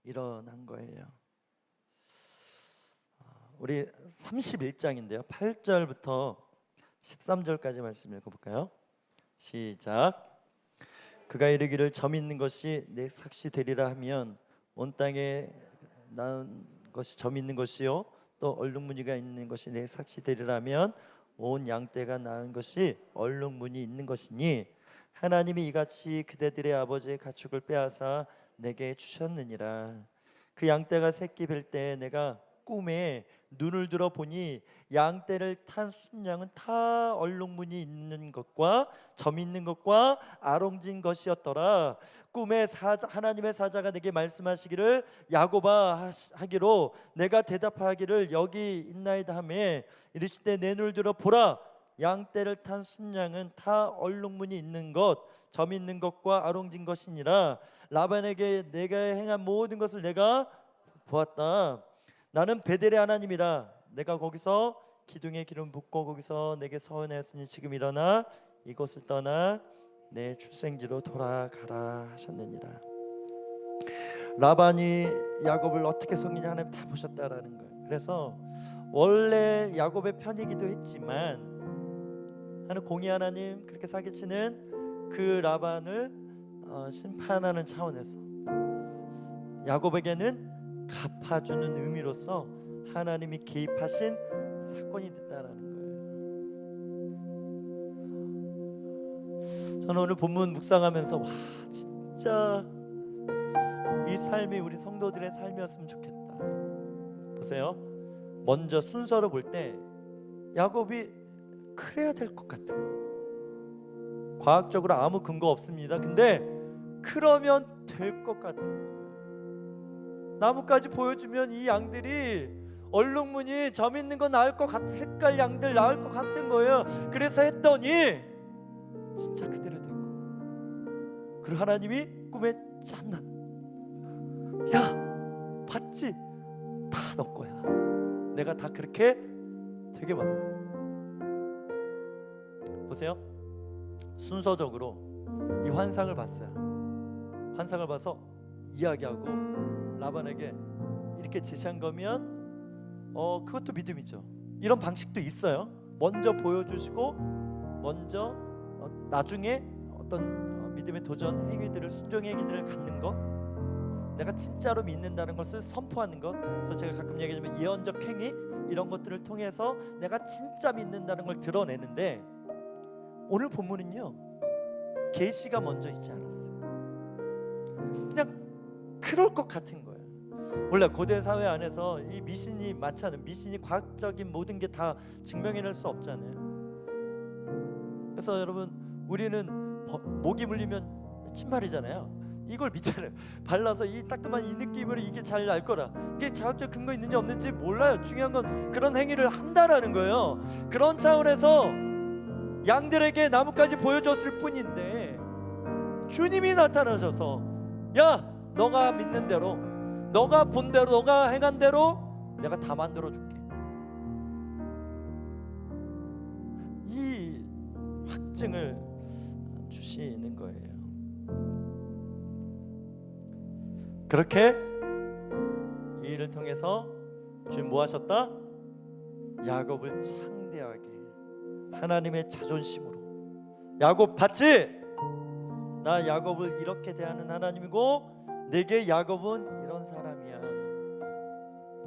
일어난 거예요. 우리 31장인데요. 8절부터 13절까지 말씀 읽어볼까요? 시작. 그가 이르기를 점 있는 것이 내 삭시 되리라 하면 온 땅에 낳은 것이 점 있는 것이요 또 얼룩무늬가 있는 것이 내 삭시 되리라 하면 온 양떼가 낳은 것이 얼룩무늬 있는 것이니 하나님이 이같이 그대들의 아버지의 가축을 빼앗아 내게 주셨느니라. 그 양떼가 새끼 뵐 때 내가 꿈에 눈을 들어 보니 양떼를 탄 순양은 다 얼룩무늬 있는 것과 점 있는 것과 아롱진 것이었더라. 꿈에 하나님의 사자가 내게 말씀하시기를 야곱아 하기로 내가 대답하기를 여기 있나이다 하매 이르실 때 내 눈을 들어 보라 양떼를 탄 순양은 다 얼룩무늬 있는 것, 점 있는 것과 아롱진 것이니라. 라반에게 내가 행한 모든 것을 내가 보았다. 나는 베델의 하나님이라. 내가 거기서 기둥에 기름 붓고 거기서 내게 서원하였으니 지금 일어나 이곳을 떠나 내 출생지로 돌아가라 하셨느니라. 라반이 야곱을 어떻게 속이냐 하나님 다 보셨다라는 거예요. 그래서 원래 야곱의 편이기도 했지만 하는 공의 하나님 그렇게 사기치는 그 라반을 심판하는 차원에서 야곱에게는 갚아주는 의미로서 하나님이 개입하신 사건이 됐다라는 거예요. 저는 오늘 본문 묵상하면서 와, 진짜 이 삶이 우리 성도들의 삶이었으면 좋겠다. 보세요. 먼저 순서로 볼 때 야곱이 그래야 될 것 같은 거. 과학적으로 아무 근거 없습니다. 근데 그러면 될 것 같은 거예요. 나뭇가지 보여주면 이 양들이 얼룩무늬 점 있는 거 나을 것 같은, 색깔 양들 나을 것 같은 거예요. 그래서 했더니 진짜 그대로 된 거예요. 그리고 하나님이 꿈에 짠난, 야 봤지? 다 너 거야. 내가 다 그렇게 되게 만든 거야. 보세요. 순서적으로 이 환상을 봤어요. 환상을 봐서 이야기하고 라반에게 이렇게 제시한 거면 그것도 믿음이죠. 이런 방식도 있어요. 먼저 보여주시고 먼저 나중에 어떤 믿음의 도전 행위들을, 순종의 행위들을 갖는 것, 내가 진짜로 믿는다는 것을 선포하는 것. 그래서 제가 가끔 얘기하자면 예언적 행위, 이런 것들을 통해서 내가 진짜 믿는다는 걸 드러내는데, 오늘 본문은요 계시가 먼저 있지 않았어요. 그냥 그럴 것 같은 거예요. 원래 고대 사회 안에서 이 미신이 많잖아요. 미신이 과학적인 모든 게 다 증명해낼 수 없잖아요. 그래서 여러분, 우리는 모기 물리면 신발이잖아요. 이걸 믿잖아요. 발라서 이 따끔한 이 느낌으로 이게 잘 알 거라. 이게 자극적 근거 있는지 없는지 몰라요. 중요한 건 그런 행위를 한다라는 거예요. 그런 차원에서 양들에게 나뭇가지 보여줬을 뿐인데 주님이 나타나셔서 야, 너가 믿는 대로, 너가 본 대로, 너가 행한 대로 내가 다 만들어 줄게. 이 확증을 주시는 거예요. 그렇게 이 일을 통해서 주님 뭐 하셨다? 야곱을 창대하게, 하나님의 자존심으로, 야곱 봤지? 나 야곱을 이렇게 대하는 하나님이고 내게 야곱은 이런 사람이야.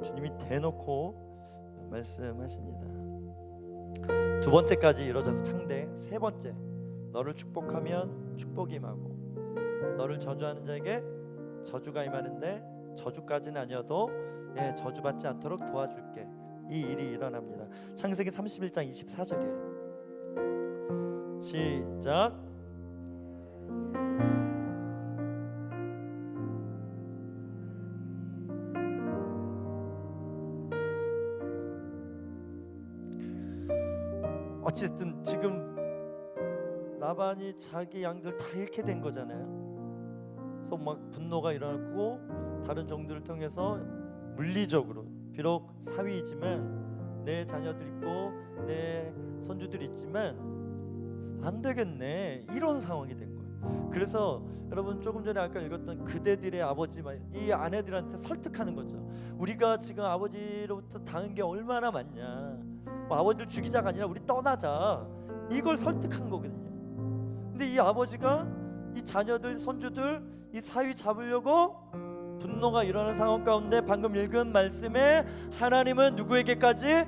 주님이 대놓고 말씀하십니다. 두 번째까지 이루어져서 창대. 세 번째, 너를 축복하면 축복이 임하고 너를 저주하는 자에게 저주가 임하는데 저주까지는 아니어도 저주받지 않도록 도와줄게. 이 일이 일어납니다. 창세기 31장 24절이에요. 시작. 어쨌든 지금 라반이 자기 양들 다 잃게 된 거잖아요. 그래서 막 분노가 일어났고 다른 종들을 통해서 물리적으로 비록 사위이지만 내 자녀들 있고 내 손주들 있지만 안 되겠네, 이런 상황이 된 거예요. 그래서 여러분, 조금 전에 아까 읽었던 그대들의 아버지, 이 아내들한테 설득하는 거죠. 우리가 지금 아버지로부터 당한 게 얼마나 많냐, 아버지를 죽이자가 아니라 우리 떠나자, 이걸 설득한 거거든요. 근데 이 아버지가 이 자녀들, 손주들, 이 사위 잡으려고 분노가 일어나는 상황 가운데 방금 읽은 말씀에 하나님은 누구에게까지?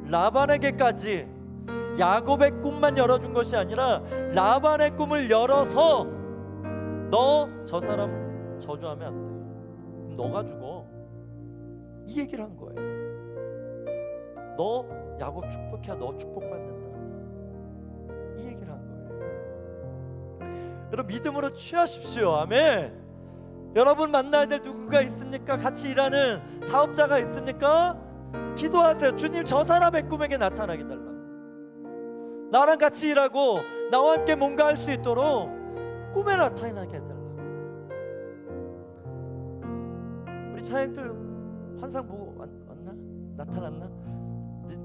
라반에게까지 야곱의 꿈만 열어준 것이 아니라 라반의 꿈을 열어서 너 저 사람 저주하면 안 돼, 그럼 너가 죽어, 이 얘기를 한 거예요. 너 야곱 축복해야 너 축복받는다, 이 얘기를 한 거예요. 여러분, 믿음으로 취하십시오. 아멘. 여러분 만나야 될 누군가 있습니까? 같이 일하는 사업자가 있습니까? 기도하세요. 주님, 저 사람의 꿈에게 나타나게 달라고, 나랑 같이 일하고 나와 함께 뭔가 할 수 있도록 꿈에 나타나게 해달라고. 우리 차장님들 환상 보고 왔나? 나타났나?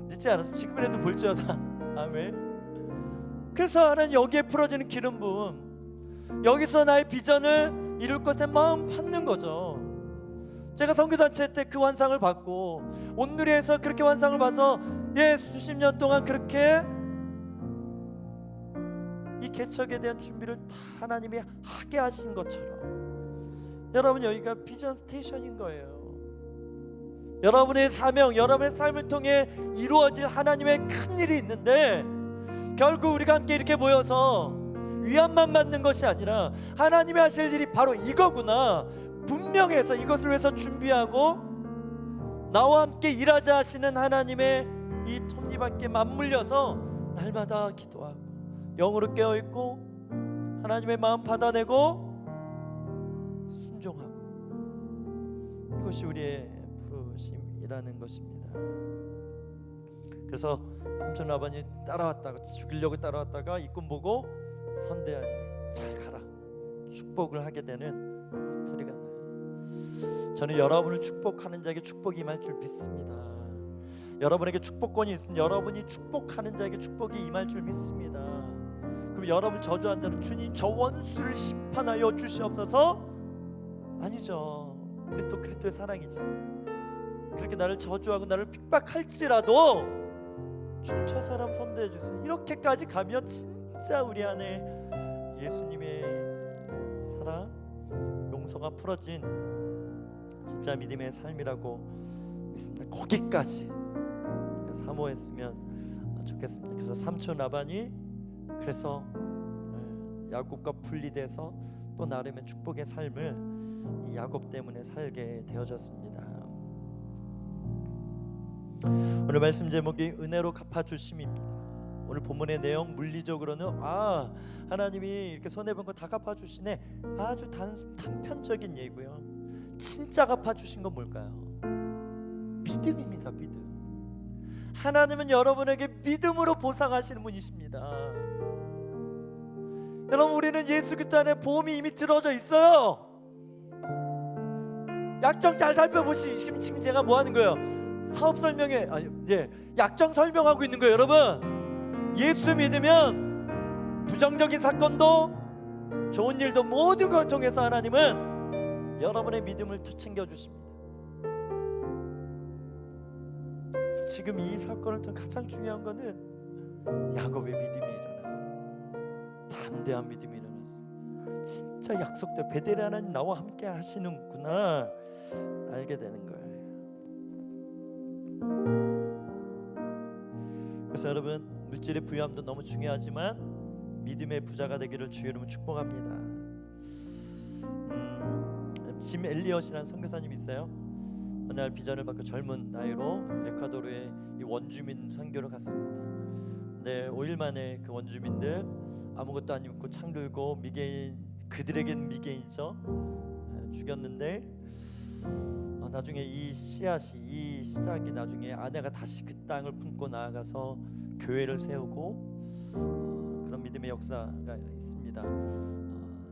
늦지 않아서 지금이라도 볼지어다. 아멘. 그래서 하나님 여기에 풀어지는 기름 부음, 여기서 나의 비전을 이룰 것에 마음 받는 거죠. 제가 선교단체 때 그 환상을 받고 온누리에서 그렇게 환상을 봐서 수십 년 동안 그렇게 이 개척에 대한 준비를 다 하나님이 하게 하신 것처럼 여러분, 여기가 비전 스테이션인 거예요. 여러분의 사명, 여러분의 삶을 통해 이루어질 하나님의 큰 일이 있는데 결국 우리가 함께 이렇게 모여서 위안만 받는 것이 아니라 하나님이 하실 일이 바로 이거구나 분명해서 이것을 위해서 준비하고 나와 함께 일하자 하시는 하나님의 이 톱니바퀴에 맞물려서 날마다 기도하고 영으로 깨어있고 하나님의 마음 받아내고 순종하고, 이것이 우리의 부르심이라는 것입니다. 그래서 삼촌 라반이 따라왔다가 죽이려고 따라왔다가 이 꿈 보고 선대하니 잘 가라, 축복을 하게 되는 스토리가 나요. 저는 여러분을 축복하는 자에게 축복이 임할 줄 믿습니다. 여러분에게 축복권이 있으면 여러분이 축복하는 자에게 축복이 임할 줄 믿습니다. 그럼 여러분 저주한 자는 주님 저 원수를 심판하여 주시옵소서? 아니죠. 우리 또 그리스도의 사랑이잖아요. 그렇게 나를 저주하고 나를 핍박할지라도 주님 저 사람 선대해 주세요, 이렇게까지 가면 진짜 우리 안에 예수님의 사랑, 용서가 풀어진 진짜 믿음의 삶이라고 믿습니다. 거기까지 사모했으면 좋겠습니다. 그래서 삼촌 라반이 그래서 야곱과 분리돼서 또 나름의 축복의 삶을 이 야곱 때문에 살게 되어졌습니다. 오늘 말씀 제목이 은혜로 갚아주심입니다. 오늘 본문의 내용 물리적으로는 하나님이 이렇게 손해본 거 다 갚아주시네, 아주 단편적인 예고요. 진짜 갚아주신 건 뭘까요? 믿음입니다. 믿음. 하나님은 여러분에게 믿음으로 보상하시는 분이십니다. 여러분, 우리는 예수 그리스도 안에 보험이 이미 들어져 있어요. 약정 잘 살펴보시고, 지금 제가 뭐 하는 거예요? 사업 설명에 약정 설명하고 있는 거예요. 여러분, 예수 믿으면 부정적인 사건도 좋은 일도 모든 걸 통해서 하나님은 여러분의 믿음을 챙겨주십니다. 그래서 지금 이 사건을 통해 가장 중요한 거는 야곱의 믿음이 일어났어요. 담대한 믿음이 일어났어요. 진짜 약속대로 베델의 하나님 나와 함께 하시는구나 알게 되는 거예요. 그래서 여러분, 물질의 부유함도 너무 중요하지만 믿음의 부자가 되기를 주의 이름으로 축복합니다. 짐 엘리엇이라는 선교사님이 있어요. 어느 날 비전을 받고 젊은 나이로 에콰도르의 이 원주민 선교를 갔습니다. 근데 5일 만에 그 원주민들 아무것도 안 입고 창 들고 미개인, 그들에겐 미개인이죠. 죽였는데 나중에 이 씨앗이, 이 시작이 나중에 아내가 다시 그 땅을 품고 나아가서 교회를 세우고 그런 믿음의 역사가 있습니다.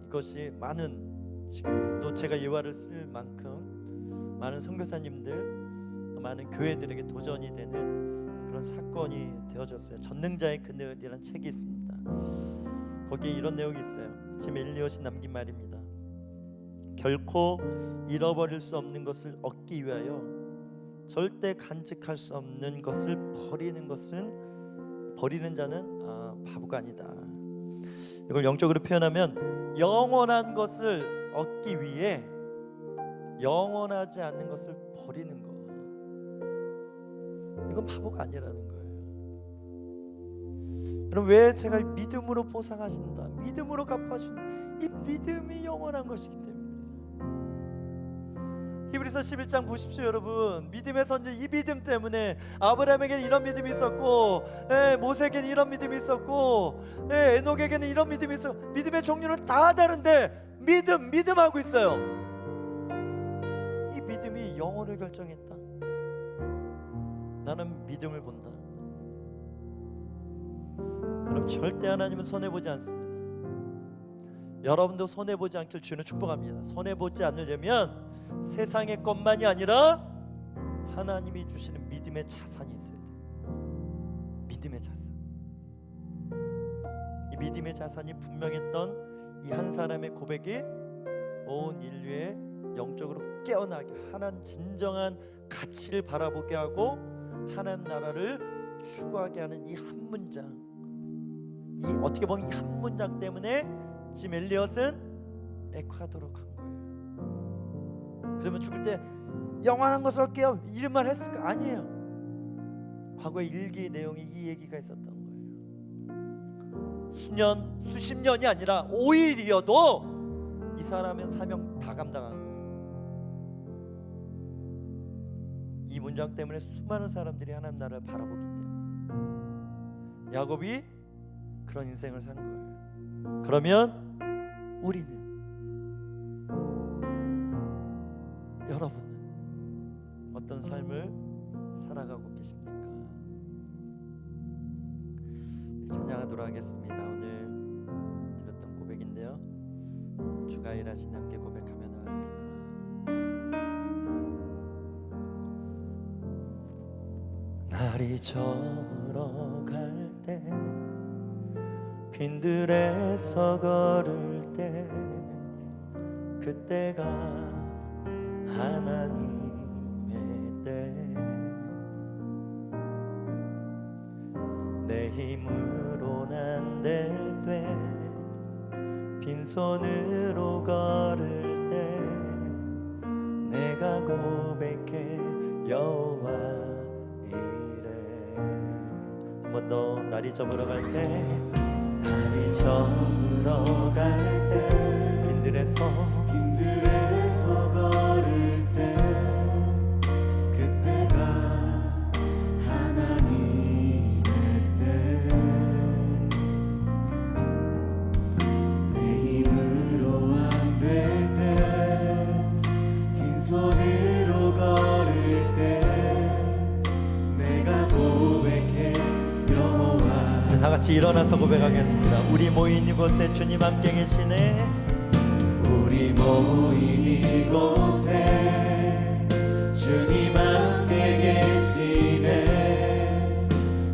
이것이 많은, 지금도 제가 예화를 쓸 만큼 많은 선교사님들, 또 많은 교회들에게 도전이 되는 그런 사건이 되어졌어요. 전능자의 그늘이라는 책이 있습니다. 거기에 이런 내용이 있어요. 짐 엘리엇이 남긴 말입니다. 결코 잃어버릴 수 없는 것을 얻기 위하여 절대 간직할 수 없는 것을 버리는 자는 바보가 아니다. 이걸 영적으로 표현하면 영원한 것을 얻기 위해 영원하지 않는 것을 버리는 거, 이건 바보가 아니라는 거예요. 여러분, 왜 제가 믿음으로 보상하신다, 믿음으로 갚아주는 이 믿음이 영원한 것이기 때문에. 히브리서 11장 보십시오. 여러분, 믿음의 선지, 이 믿음 때문에 아브라함에게는 이런 믿음이 있었고, 모세에게는 이런 믿음이 있었고, 에녹에게는 이런 믿음이 있었고, 믿음의 종류는 다 다른데 믿음하고 있어요. 이 믿음이 영혼을 결정했다. 나는 믿음을 본다. 여러분, 절대 하나님은 손해보지 않습니다. 여러분도 손해보지 않길 주는 축복합니다. 손해보지 않으려면 세상의 것만이 아니라 하나님이 주시는 믿음의 자산이 있어야 돼요. 믿음의 자산. 이 믿음의 자산이 분명했던 이 한 사람의 고백이 온 인류의 영적으로 깨어나게, 하나님 진정한 가치를 바라보게 하고 하나님 나라를 추구하게 하는 이 한 문장, 이 어떻게 보면 이 한 문장 때문에 짐 엘리엇은 에콰도르로 간 거예요. 그러면 죽을 때 영원한 것을 얻게요 이런 말 했을까? 아니에요. 과거의 일기 내용에 이 얘기가 있었던 거예요. 수년, 수십 년이 아니라 5일이어도 이 사람은 사명 다 감당한 거예요. 이 문장 때문에 수많은 사람들이 하나님 나라를 바라보기 때문에 야곱이 그런 인생을 산 거예요. 그러면 우리는, 여러분은 어떤 삶을 살아가고 계십니까? 찬양하도록 하겠습니다. 오늘 드렸던 고백인데요, 주가 일하신 함께 고백하며 나갑니다. 날이 저물어 갈 때, 빈들에서 걸을 때, 그때가 하나님의 때, 내 힘으로 안 될 때, 빈손으로 걸을 때, 내가 고백해 여호와 이래. 한 번 더. 날이 저물어 갈 때, 날이 저물어 갈 때, 힘들에서 걸을 때 그때가 하나님의 때 내 힘으로 안 될 때 긴 손으로 걸을 때 내가 고백해 여호와. 다 같이 일어나서 고백하겠습니다. 우리 모인 이곳에 주님 함께 계시네. 우리 모인 이곳에 주님 함께 계시네.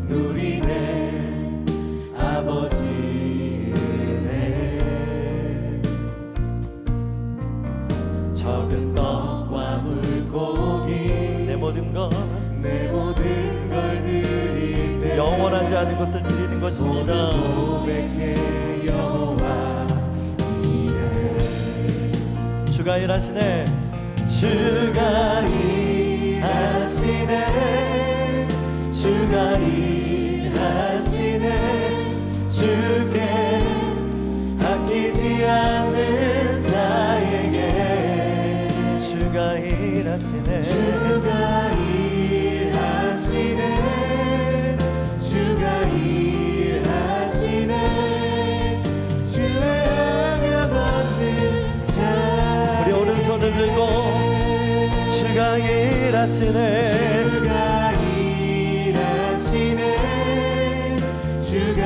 누리네 아버지 은혜. 적은 떡과 물고기 내 모든 걸 드릴 때 영원하지 않은 것을 드리는 것입니다. 고백해 여호와 이래. 주가 일하시네. 주가 일하시네. 주가 일하시네. 주께 아끼지 않는 자에게 주가 일하시네. 주가 일하시네. 주가 일하시네. 신뢰하며 받는 자. 우리 오른손을 들고 주가 일하시네. 주가 일하시네. 주가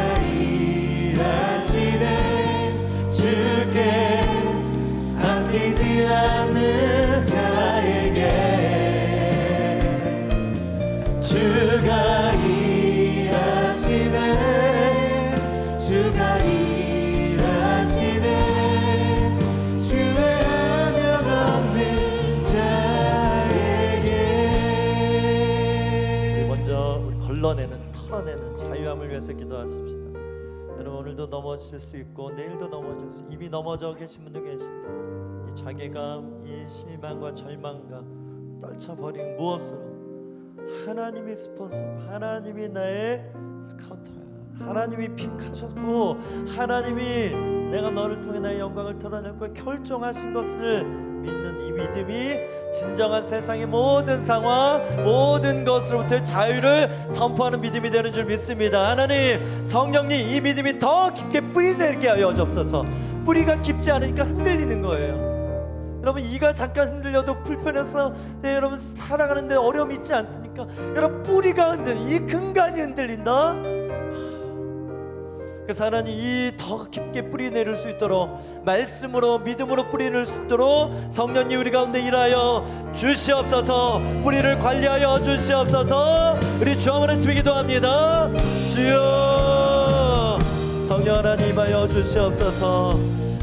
일하시네. 주께 아끼지 않는 자에게 주가 일하시네. 주가 일하시네. 신뢰하며 걷는 자에게. 우리 먼저 우리 걸러내는 털어내는 자유함을 위해서 기도하십시다. 여러분 오늘도 넘어질 수 있고 내일도 넘어질 수, 이미 넘어져 계신 분도 계십니다. 이 자괴감, 이 실망과 절망감 떨쳐버리는 무엇으로? 하나님이 스폰서, 하나님이 나의 스카우터야. 하나님이 픽하셨고 하나님이 내가 너를 통해 나의 영광을 드러낼 거야 결정하신 것을 믿는 이 믿음이 진정한 세상의 모든 상황, 모든 것으로부터의 자유를 선포하는 믿음이 되는 줄 믿습니다. 하나님, 성령님, 이 믿음이 더 깊게 뿌리내게 하여 주옵소서. 뿌리가 깊지 않으니까 흔들리는 거예요. 여러분 이가 잠깐 흔들려도 불편해서 여러분 살아가는데 어려움이 있지 않습니까? 여러분 뿌리가 흔들린, 이 근간이 흔들린다. 그래서 하나님 이 더 깊게 뿌리 내릴 수 있도록 말씀으로 믿음으로 뿌리 내릴 수 있도록 성령님 우리 가운데 일하여 주시옵소서. 뿌리를 관리하여 주시옵소서. 우리 주 한번 외치며 기도합니다. 주여, 성령 하나님 임하여 주시옵소서.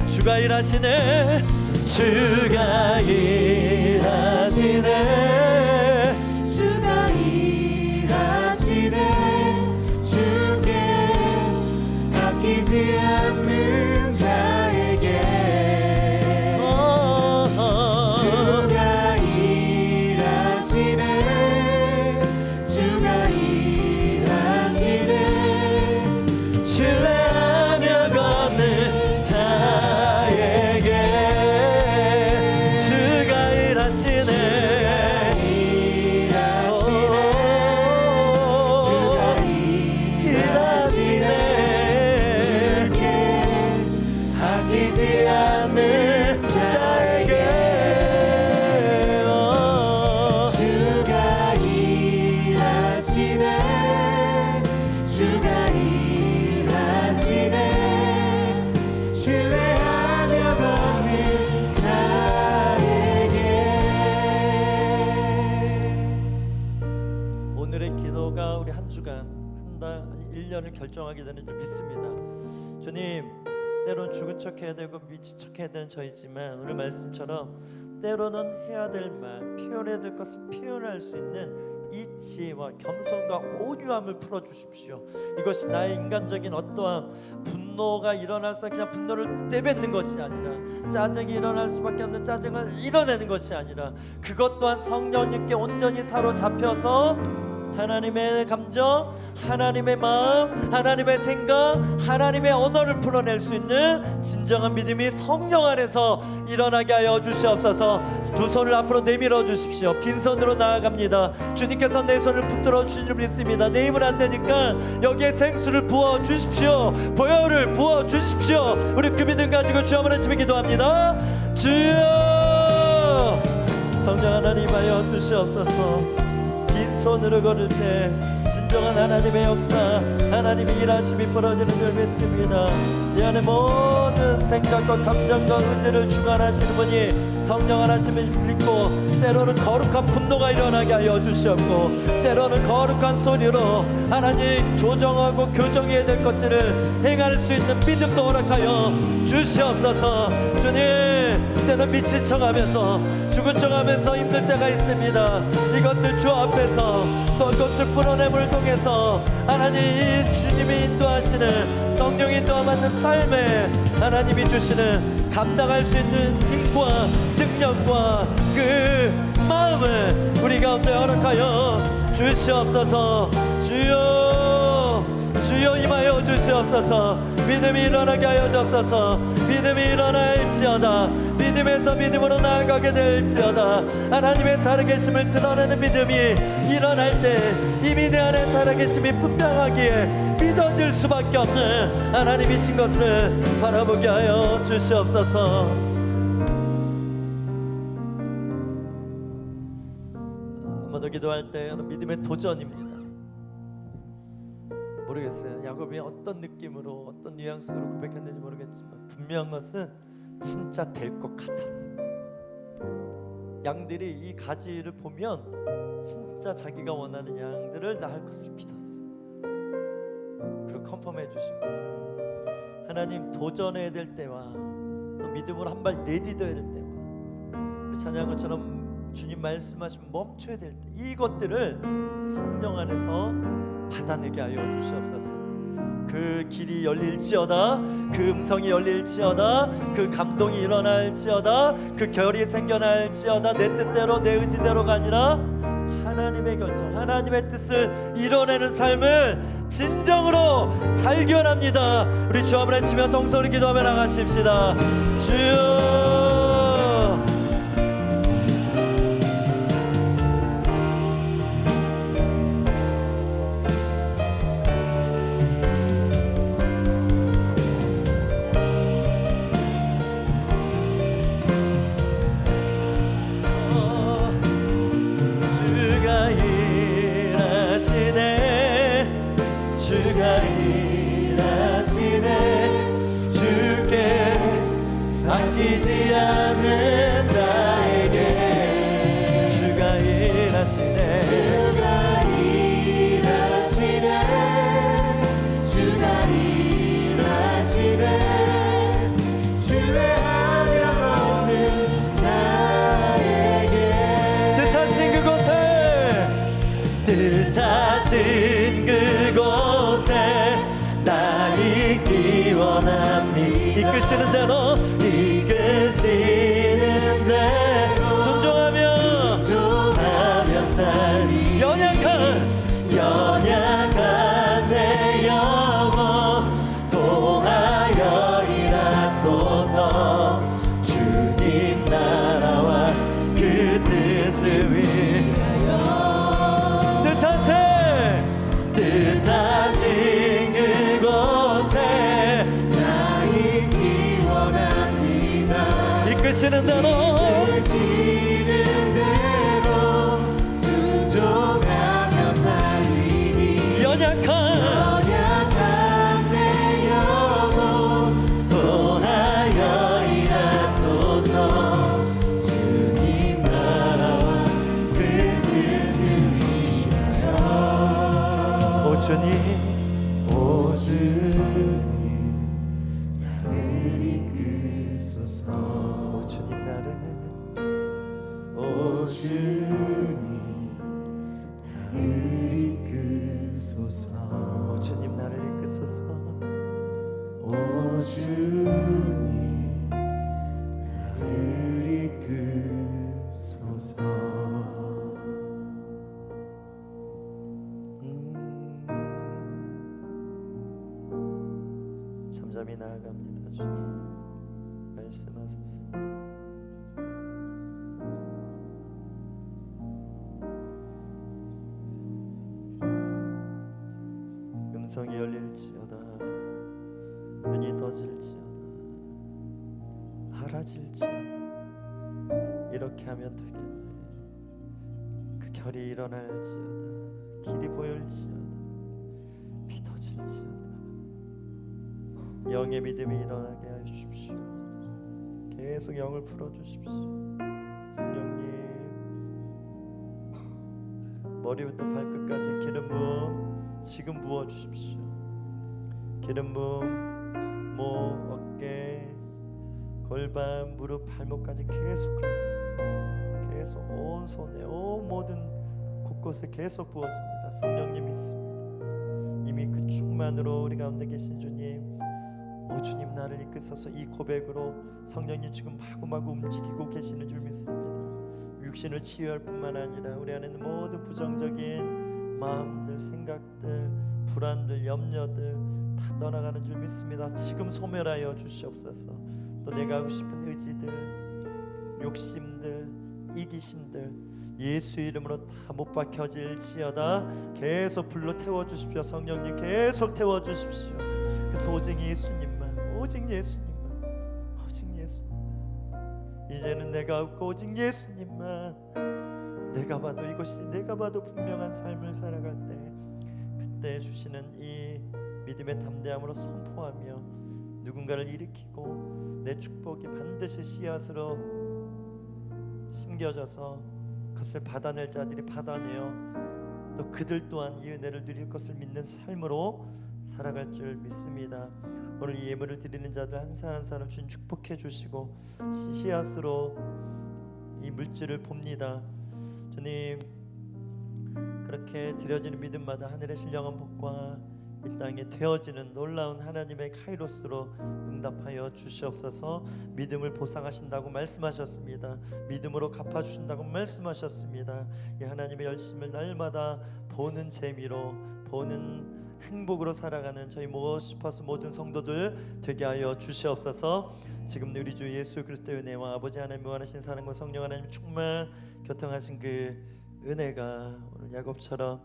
주가 일하시네. 주가 일하시네. 주가 일하시네. 주께 아끼지 않는 자에게 주가 일하시네. 주가 일하시네. 신뢰하며 걷는 자에게 주가 일하시네. 주가 일하시네. 아끼지 않는 자에게 주가 일하시네. 주가 일하시네. 신뢰하며 걷는 자에게. 오늘의 기도가 우리 한 주간, 한 달, 아니 1년을 결정하게 되는 줄 믿습니다. 주님, 때로는 죽은 척 해야 되고 미친 척 해야 되는 저이지만 오늘 말씀처럼 때로는 해야 될 말, 표현해야 될 것을 표현할 수 있는 이치와 겸손과 온유함을 풀어주십시오. 이것이 나의 인간적인 어떠한 분노가 일어나서 그냥 분노를 내뱉는 것이 아니라, 짜증이 일어날 수밖에 없는 짜증을 이뤄내는 것이 아니라, 그것 또한 성령님께 온전히 사로잡혀서 하나님의 감정, 하나님의 마음, 하나님의 생각, 하나님의 언어를 풀어낼 수 있는 진정한 믿음이 성령 안에서 일어나게 하여 주시옵소서. 두 손을 앞으로 내밀어 주십시오. 빈손으로 나아갑니다. 주님께서 내 손을 붙들어 주신 줄 믿습니다. 내 힘은 안 되니까 여기에 생수를 부어 주십시오. 보혈을 부어 주십시오. 우리 그 믿음 가지고 주 한번 외치며 기도합니다. 주여, 성령 하나님 하여 주시옵소서. 빈손으로 걸을 때 진정한 하나님의 역사, 하나님의 일하심이 벌어지는 줄 믿습니다. 내 안에 모든 생각과 감정과 의지를 주관하시는 분이 성령 하나님을 믿고, 때로는 거룩한 분노가 일어나게 하여 주시옵고, 때로는 거룩한 소리로 하나님 조정하고 교정해야 될 것들을 행할 수 있는 믿음도 허락하여 주시옵소서. 주님, 때는 미친 척하면서 죽은 척하면서 힘들 때가 있습니다. 이것을 주 앞에서 또 그것을 풀어냄을 통해서 하나님 주님이 인도하시는 성령 인도와 맞는 삶에 하나님이 주시는 감당할 수 있는 힘과 능력과 그 마음을 우리 가운데 허락하여 주시옵소서. 주여, 주여 임하여 주시옵소서. 믿음이 일어나게 하여 주옵소서. 믿음이 일어날지어다. 믿음에서 믿음으로 나아가게 될지어다. 하나님의 살아계심을 드러내는 믿음이 일어날 때 이미 내 안에 살아계심이 분명하기에 믿어질 수밖에 없는 하나님이신 것을 바라보게 하여 주시옵소서. 한번더 기도할 때 믿음의 도전입니다. 모르겠어요. 야곱이 어떤 느낌으로 어떤 뉘앙스로 고백했는지 모르겠지만 분명한 것은 진짜 될 것 같았어요. 양들이 이 가지를 보면 진짜 자기가 원하는 양들을 낳을 것을 믿었어요. 그리고 컨펌해 주신 거죠. 하나님, 도전해야 될 때와 또 믿음으로 한 발 내디뎌야 될 때와 우리 찬양한 것처럼 주님 말씀하시면 멈춰야 될 때, 이것들을 성령 안에서 받아내게 하여 주시옵소서. 그 길이 열릴지어다, 그 음성이 열릴지어다, 그 감동이 일어날지어다, 그 결이 생겨날지어다, 내 뜻대로 내 의지대로가 아니라 하나님의 결정, 하나님의 뜻을 이뤄내는 삶을 진정으로 살기 원합니다. 우리 주 한번 외치며 동서로 기도하며 나가십시다. 주여, 주가 일하시네. 주께 아끼지 않는 자에게 주가 일하시네. 주가 일하시네. 주가 일하시네. 신뢰하며 없는 자에게 뜻하신 그곳에, 뜻하신 그곳에 나 있기 원합니. 이끄시는 대로, 이끄시는 대로 순종하며 살리. 연약한 내 영혼 통하여 일하소서. 주님 나라와 그 뜻을 위하여 뜻하신 그곳에 나 있기 원합니다. 이끄시는 대로 순종하며 살리니. 연약한 내 영혼 통하여 일하소서. 주님 나라와 그 뜻을 위하여. 오 주님, 오 주님 나를 이끄소서. 오 주님 나를, 오 주님 나를 이끄소서. 오 주님 나를 이끄소서. 오 주님 나를 이끄소서. 잠잠히 나아갑니다. 주님 말씀하소서. 음성이 열릴지어다. 눈이 떠질지어다. 알아질지어다. 이렇게 하면 되겠네. 그 결이 일어날지어다. 길이 보일지어다. 믿어질지어다. 영의 믿음이 일어나게 하여 주십시오. 계속 영을 풀어주십시오. 성령님, 머리부터 발끝까지 기름 부음 지금 부어주십시오. 기름 부음 목, 어깨, 골반, 무릎, 발목까지 계속 온 손에 온 모든 곳곳에 계속 부어집니다. 성령님 믿습니다. 이미 그 충만으로 우리 가운데 계신 주님, 오 주님 나를 이끄소서. 이 고백으로 성령님 지금 마구마구 움직이고 계시는 줄 믿습니다. 육신을 치유할 뿐만 아니라 우리 안에 있는 모든 부정적인 마음들, 생각들, 불안들, 염려들 다 떠나가는 줄 믿습니다. 지금 소멸하여 주시옵소서. 또 내가 하고 싶은 의지들, 욕심들, 이기심들 예수 이름으로 다 못 박혀질지어다. 계속 불러 태워주십시오. 성령님 계속 태워주십시오. 그래서 오직 예수님만, 오직 예수님만, 오직 예수님만. 이제는 내가 없고 오직 예수님만. 내가 봐도 이것이 내가 봐도 분명한 삶을 살아갈 때 그때 주시는 이 믿음의 담대함으로 선포하며 누군가를 일으키고 내 축복이 반드시 씨앗으로 심겨져서 그것을 받아낼 자들이 받아내어 또 그들 또한 이 은혜를 누릴 것을 믿는 삶으로 살아갈 줄 믿습니다. 오늘 이 예물을 드리는 자들 한 사람 한 사람 주님 축복해 주시고 씨앗으로 이 물질을 봅니다. 주님, 그렇게 드려지는 믿음마다 하늘의 신령한 복과 이 땅에 되어지는 놀라운 하나님의 카이로스로 응답하여 주시옵소서. 믿음을 보상하신다고 말씀하셨습니다. 믿음으로 갚아주신다고 말씀하셨습니다. 이 하나님의 열심을 날마다 보는 재미로, 보는 행복으로 살아가는 저희 모시파스 모든 성도들 되게 하여 주시옵소서. 지금 우리 주 예수 그리스도의 은혜와 아버지 하나님 무한하신 사랑과 성령 하나님 충만 교통하신 그 은혜가 오늘 야곱처럼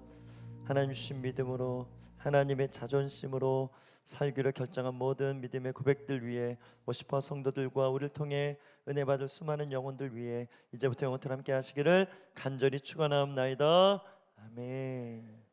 하나님 주신 믿음으로 하나님의 자존심으로 살기로 결정한 모든 믿음의 고백들 위해 모시파 성도들과 우리를 통해 은혜 받을 수많은 영혼들 위해 이제부터 영원토록 함께 하시기를 간절히 축원하옵나이다. 아멘.